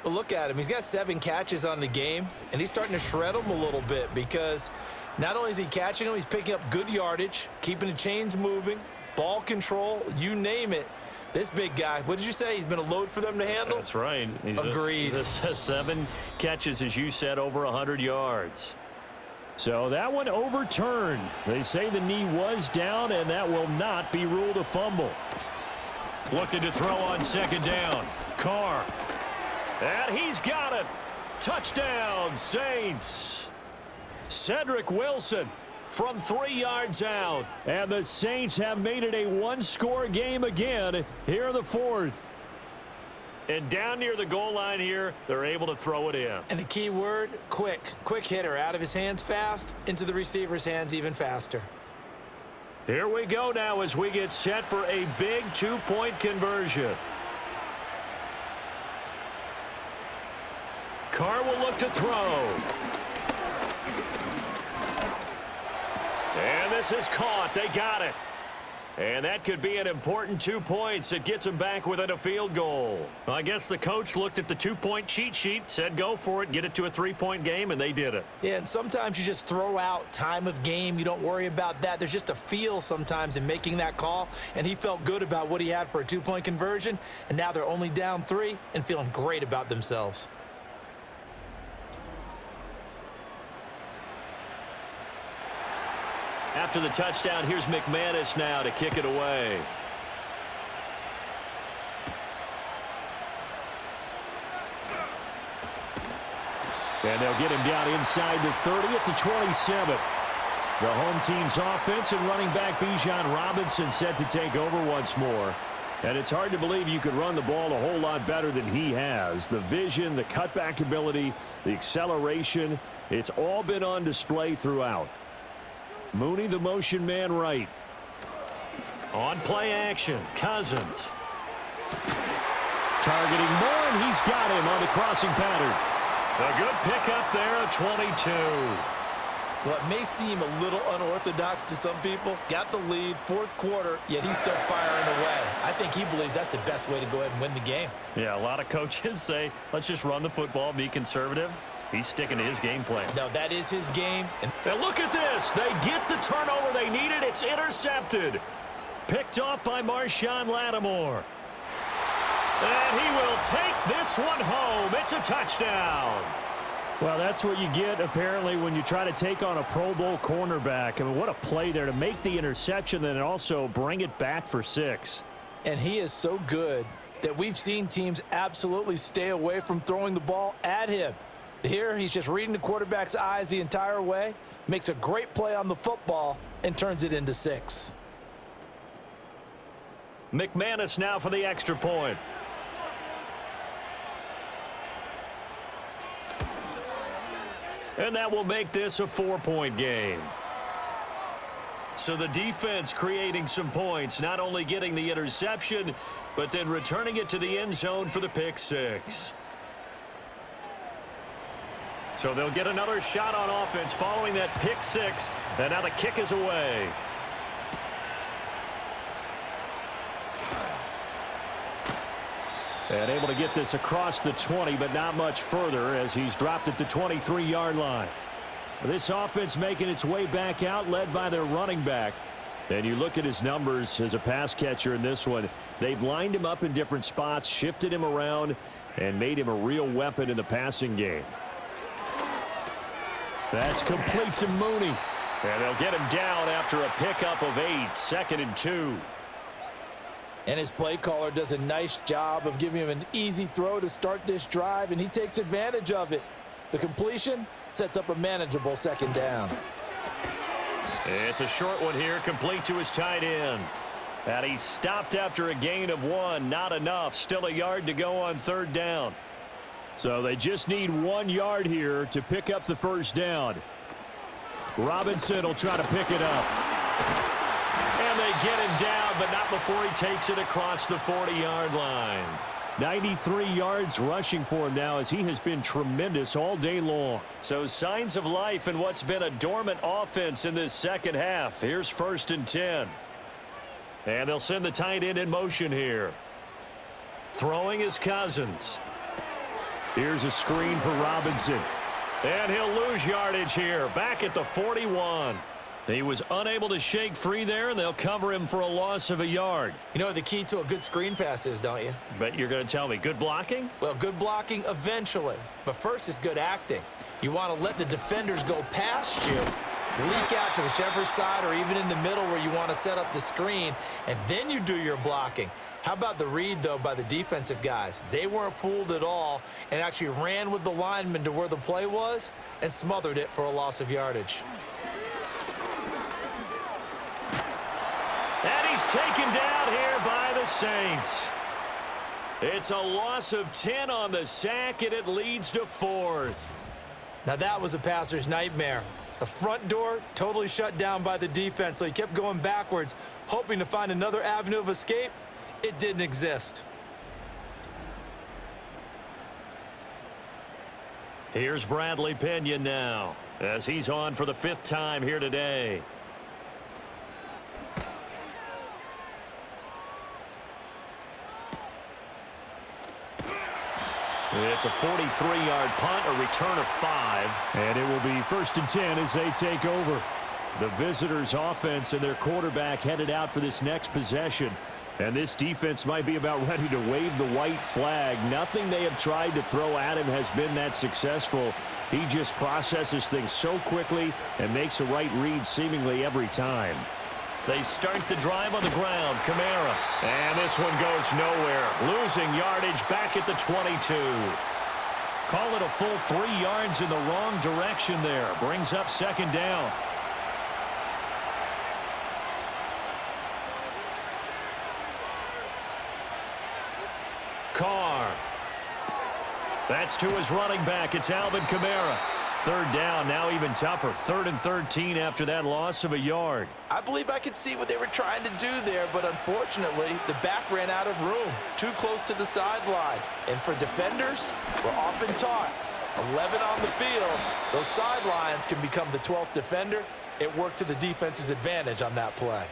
But look at him. He's got 7 catches on the game, and he's starting to shred them a little bit because not only is he catching them, he's picking up good yardage, keeping the chains moving, ball control, you name it. This big guy, what did you say? He's been a load for them to handle? That's right. Agreed. This has 7 catches, as you said, over 100 yards. So that one overturned. They say the knee was down, and that will not be ruled a fumble. Looking to throw on 2nd down. Carr. And he's got it. Touchdown, Saints. Cedric Wilson from 3 yards out. And the Saints have made it a 1-score game again here in the 4th. And down near the goal line here, they're able to throw it in. And the key word, quick. Quick hitter, out of his hands fast, into the receiver's hands even faster. Here we go now as we get set for a big two-point conversion. Carr will look to throw. And this is caught. They got it. And that could be an important 2 points. It gets them back within a field goal. Well, I guess the coach looked at the two-point cheat sheet, said go for it, get it to a three-point game, and they did it. Yeah, and sometimes you just throw out time of game. You don't worry about that. There's just a feel sometimes in making that call, and he felt good about what he had for a two-point conversion, and now they're only down 3 and feeling great about themselves. After the touchdown, here's McManus now to kick it away. And they'll get him down inside the 30 at the 27. The home team's offense and running back Bijan Robinson set to take over once more. And it's hard to believe you could run the ball a whole lot better than he has. The vision, the cutback ability, the acceleration, it's all been on display throughout. Mooney, the motion man right. On play action, Cousins. Targeting more, and he's got him on the crossing pattern. A good pickup there, a 22. Well, it may seem a little unorthodox to some people. Got the lead, fourth quarter, yet he's still firing away. I think he believes that's the best way to go ahead and win the game. Yeah, a lot of coaches say, let's just run the football, be conservative. He's sticking to his game plan. No, that is his game. And look at this. They get the turnover they needed. It's intercepted. Picked off by Marshawn Lattimore. And he will take this one home. It's a touchdown. Well, that's what you get, apparently, when you try to take on a Pro Bowl cornerback. I mean, what a play there to make the interception and also bring it back for 6. And he is so good that we've seen teams absolutely stay away from throwing the ball at him. Here, he's just reading the quarterback's eyes the entire way, makes a great play on the football, and turns it into 6. McManus now for the extra point. And that will make this a 4-point game. So the defense creating some points, not only getting the interception, but then returning it to the end zone for the pick 6. So they'll get another shot on offense following that pick 6, and now the kick is away. And able to get this across the 20, but not much further as he's dropped it to 23-yard line. This offense making its way back out, led by their running back. And you look at his numbers as a pass catcher in this one. They've lined him up in different spots, shifted him around, and made him a real weapon in the passing game. That's complete to Mooney. And they'll get him down after a pickup of 8, 2nd and 2. And his play caller does a nice job of giving him an easy throw to start this drive, and he takes advantage of it. The completion sets up a manageable 2nd down. It's a short one here, complete to his tight end. And he stopped after a gain of 1. Not enough. Still a yard to go on 3rd down. So they just need 1 yard here to pick up the first down. Robinson will try to pick it up. And they get him down, but not before he takes it across the 40-yard line. 93 yards rushing for him now as he has been tremendous all day long. So signs of life in what's been a dormant offense in this second half. Here's 1st and 10. And they'll send the tight end in motion here. Throwing is Cousins. Here's a screen for Robinson. And he'll lose yardage here, back at the 41. He was unable to shake free there, and they'll cover him for a loss of a yard. You know what the key to a good screen pass is, don't you? But you're going to tell me, good blocking? Well, good blocking eventually. But first is good acting. You want to let the defenders go past you, leak out to whichever side or even in the middle where you want to set up the screen, and then you do your blocking. How about the read, though, by the defensive guys? They weren't fooled at all and actually ran with the lineman to where the play was and smothered it for a loss of yardage. And he's taken down here by the Saints. It's a loss of 10 on the sack, and it leads to 4th. Now that was a passer's nightmare. The front door totally shut down by the defense, so he kept going backwards, hoping to find another avenue of escape. It didn't exist. Here's Bradley Pinion now, as he's on for the 5th time here today. It's a 43-yard punt, a return of 5. And it will be 1st and 10 as they take over. The visitors' offense and their quarterback headed out for this next possession. And this defense might be about ready to wave the white flag. Nothing they have tried to throw at him has been that successful. He just processes things so quickly and makes the right read seemingly every time. They start the drive on the ground. Kamara. And this one goes nowhere. Losing yardage back at the 22. Call it a full 3 yards in the wrong direction there. Brings up 2nd down. Carr. That's to his running back. It's Alvin Kamara. 3rd down, now even tougher. 3rd and 13 after that loss of a yard. I believe I could see what they were trying to do there, but unfortunately, the back ran out of room. Too close to the sideline. And for defenders, we're often taught, 11 on the field, those sidelines can become the 12th defender. It worked to the defense's advantage on that play.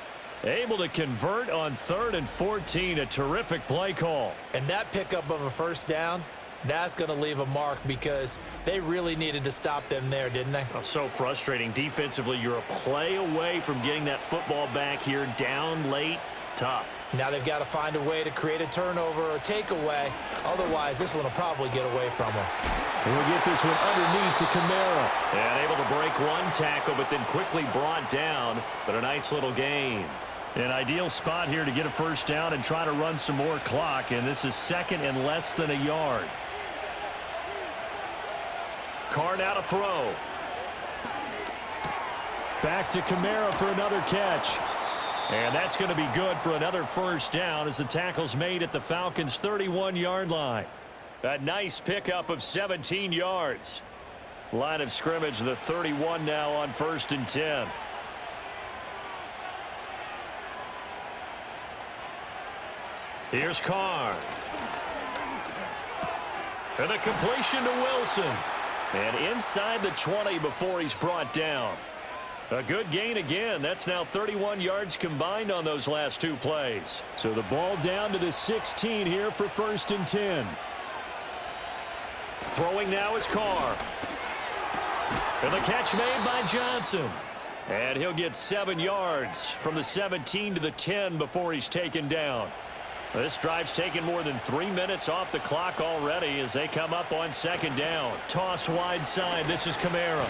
Able to convert on 3rd and 14, a terrific play call. And that pickup of a 1st down, that's going to leave a mark because they really needed to stop them there, didn't they? Oh, so frustrating. Defensively, you're a play away from getting that football back here down late. Tough. Now they've got to find a way to create a turnover or takeaway. Otherwise, this one will probably get away from them. And we'll get this one underneath to Kamara. And able to break one tackle, but then quickly brought down. But a nice little gain. An ideal spot here to get a 1st down and try to run some more clock. And this is 2nd and less than a yard. Carr now to throw. Back to Kamara for another catch. And that's going to be good for another 1st down as the tackle's made at the Falcons' 31-yard line. A nice pickup of 17 yards. Line of scrimmage, the 31 now on 1st and 10. Here's Carr. And a completion to Wilson. And inside the 20 before he's brought down. A good gain again. That's now 31 yards combined on those last 2 plays. So the ball down to the 16 here for 1st and 10. Throwing now is Carr. And the catch made by Johnson. And he'll get 7 yards from the 17 to the 10 before he's taken down. This drive's taken more than 3 minutes off the clock already as they come up on 2nd down. Toss wide side. This is Kamara.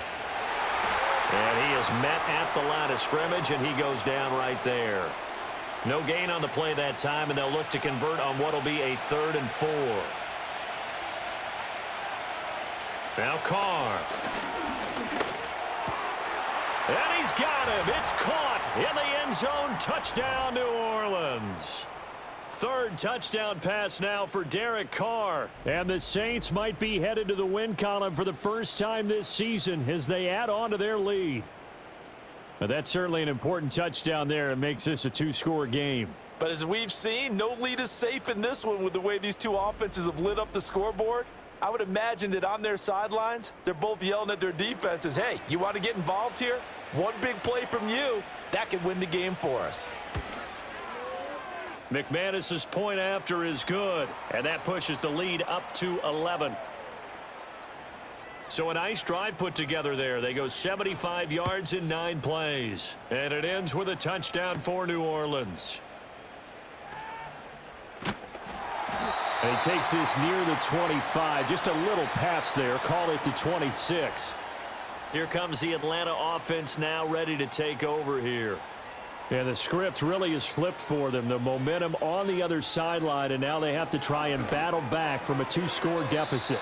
And he is met at the line of scrimmage, and he goes down right there. No gain on the play that time, and they'll look to convert on what will be a 3rd and 4. Now Carr. And he's got him. It's caught in the end zone. Touchdown, New Orleans. 3rd touchdown pass now for Derek Carr. And the Saints might be headed to the win column for the first time this season as they add on to their lead. Now, that's certainly an important touchdown there. It makes this a 2-score game. But as we've seen, no lead is safe in this one with the way these two offenses have lit up the scoreboard. I would imagine that on their sidelines, they're both yelling at their defenses, hey, you want to get involved here? One big play from you, that could win the game for us. McManus's point after is good, and that pushes the lead up to 11. So a nice drive put together there. They go 75 yards in 9 plays, and it ends with a touchdown for New Orleans. And he takes this near the 25, just a little pass there, call it the 26. Here comes the Atlanta offense now ready to take over here. And the script really is flipped for them. The momentum on the other sideline, and now they have to try and battle back from a 2-score deficit.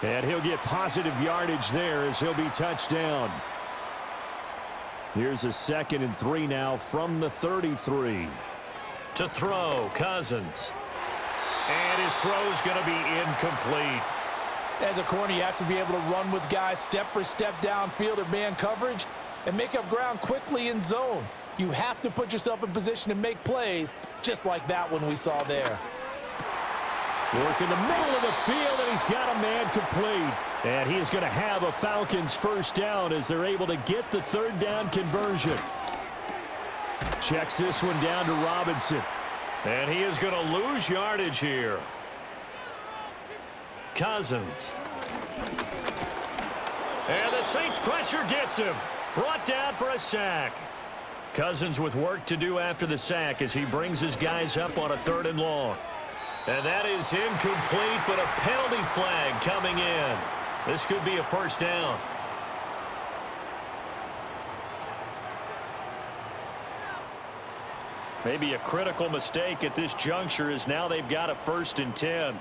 And he'll get positive yardage there as he'll be touched down. Here's a 2nd and 3 now from the 33. To throw, Cousins. And his throw's going to be incomplete. As a corner, you have to be able to run with guys step for step downfield in man coverage and make up ground quickly in zone. You have to put yourself in position to make plays, just like that one we saw there. Work in the middle of the field, and he's got a man complete. And he is going to have a Falcons first down as they're able to get the third down conversion. Checks this one down to Robinson. And he is going to lose yardage here. Cousins. And the Saints pressure gets him. Brought down for a sack. Cousins with work to do after the sack as he brings his guys up on a 3rd and long. And that is incomplete, but a penalty flag coming in. This could be a first down. Maybe a critical mistake at this juncture as now they've got a 1st and 10.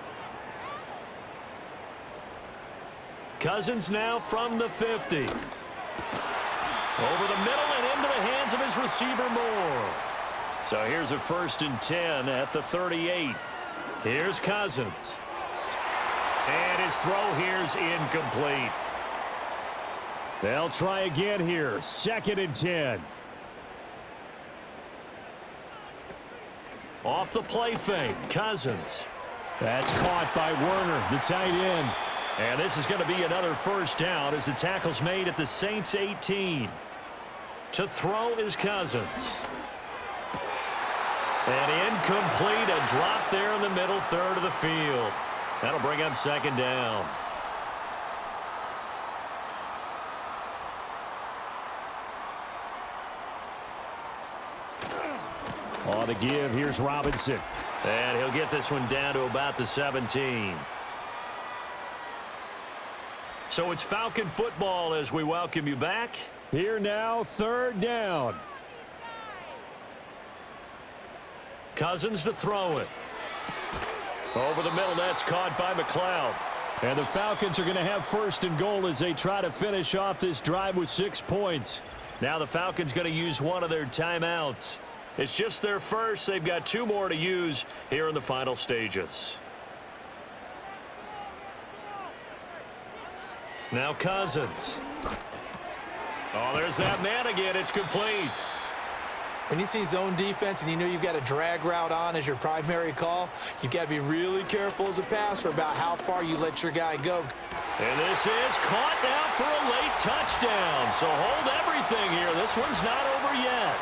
Cousins now from the 50. Over the middle and into the hands of his receiver Moore. So here's a 1st and 10 at the 38. Here's Cousins. And his throw here's incomplete. They'll try again here. 2nd and 10. Off the play fake, Cousins. That's caught by Werner, the tight end. And this is going to be another first down as the tackle's made at the Saints 18. To throw is Cousins. And incomplete, a drop there in the middle 3rd of the field. That'll bring up 2nd down. On the give, here's Robinson. And he'll get this one down to about the 17. So it's Falcon football as we welcome you back. Here now, 3rd down. Cousins to throw it. Over the middle, that's caught by McLeod. And the Falcons are going to have 1st and goal as they try to finish off this drive with 6 points. Now the Falcons going to use one of their timeouts. It's just their first. They've got 2 more to use here in the final stages. Now Cousins. Oh, there's that man again. It's complete. When you see zone defense and you know you've got a drag route on as your primary call, you've got to be really careful as a passer about how far you let your guy go. And this is caught now for a late touchdown. So hold everything here. This one's not over yet.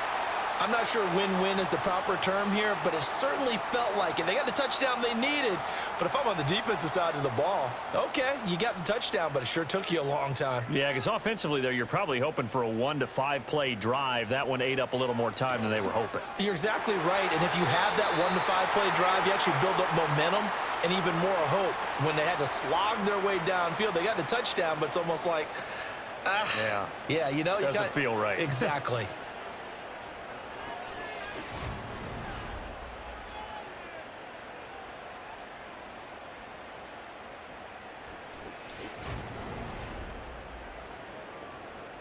I'm not sure win-win is the proper term here, but it certainly felt like it. They got the touchdown they needed, but if I'm on the defensive side of the ball, okay, you got the touchdown, but it sure took you a long time. Yeah, because offensively there, you're probably hoping for a 1 to 5 play drive. That one ate up a little more time than they were hoping. You're exactly right, and if you have that 1 to 5 play drive, you actually build up momentum and even more hope. When they had to slog their way downfield, they got the touchdown, but it's almost like, yeah, you know, doesn't feel right. Exactly.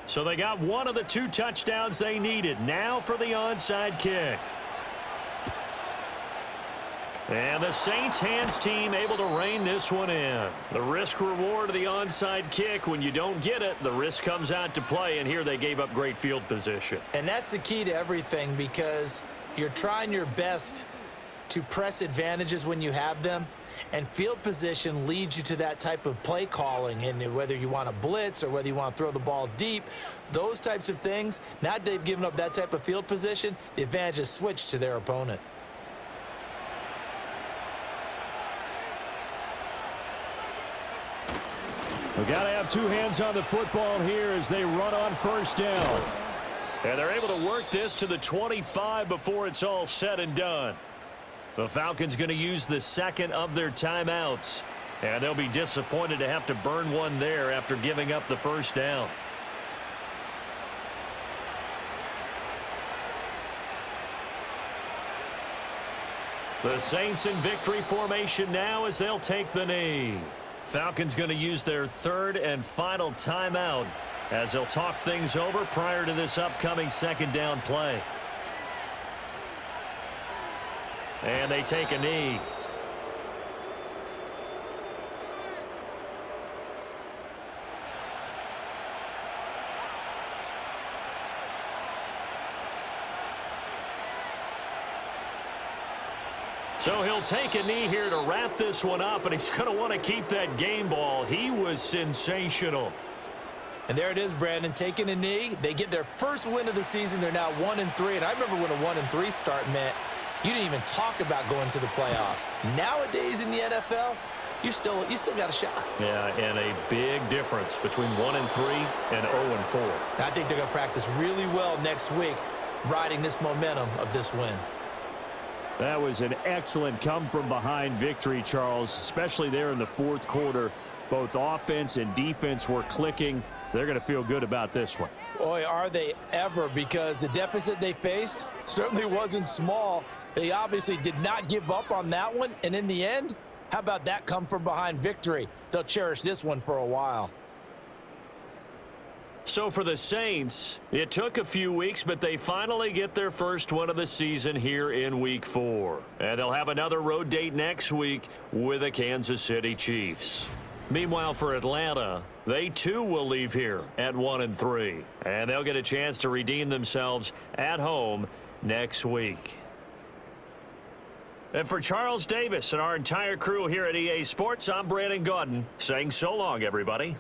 So they got one of the 2 touchdowns they needed. Now for the onside kick. And the Saints hands team able to rein this one in. The risk reward of the onside kick. When you don't get it, the risk comes out to play, and here they gave up great field position. And that's the key to everything, because you're trying your best to press advantages when you have them, and field position leads you to that type of play calling. And whether you want to blitz or whether you want to throw the ball deep, those types of things, now that they've given up that type of field position, the advantage is switched to their opponent. We've got to have 2 hands on the football here as they run on 1st down. And they're able to work this to the 25 before it's all said and done. The Falcons going to use the 2nd of their timeouts. And they'll be disappointed to have to burn one there after giving up the 1st down. The Saints in victory formation now as they'll take the knee. Falcons going to use their 3rd and final timeout as they'll talk things over prior to this upcoming 2nd down play. And they take a knee. So he'll take a knee here to wrap this one up, and he's going to want to keep that game ball. He was sensational. And there it is, Brandon, taking a knee. They get their first win of the season. They're now 1-3. And I remember when a 1-3 start meant you didn't even talk about going to the playoffs. Nowadays in the NFL, you still got a shot. Yeah, and a big difference between 1-3 and 0-4. I think they're going to practice really well next week, riding this momentum of this win. That was an excellent come-from-behind victory, Charles, especially there in the fourth quarter. Both offense and defense were clicking. They're going to feel good about this one. Boy, are they ever, because the deficit they faced certainly wasn't small. They obviously did not give up on that one, and in the end, how about that come-from-behind victory? They'll cherish this one for a while. So for the Saints, it took a few weeks, but they finally get their first win of the season here in Week 4. And they'll have another road date next week with the Kansas City Chiefs. Meanwhile, for Atlanta, they too will leave here at 1-3. And they'll get a chance to redeem themselves at home next week. And for Charles Davis and our entire crew here at EA Sports, I'm Brandon Gaudin saying so long, everybody.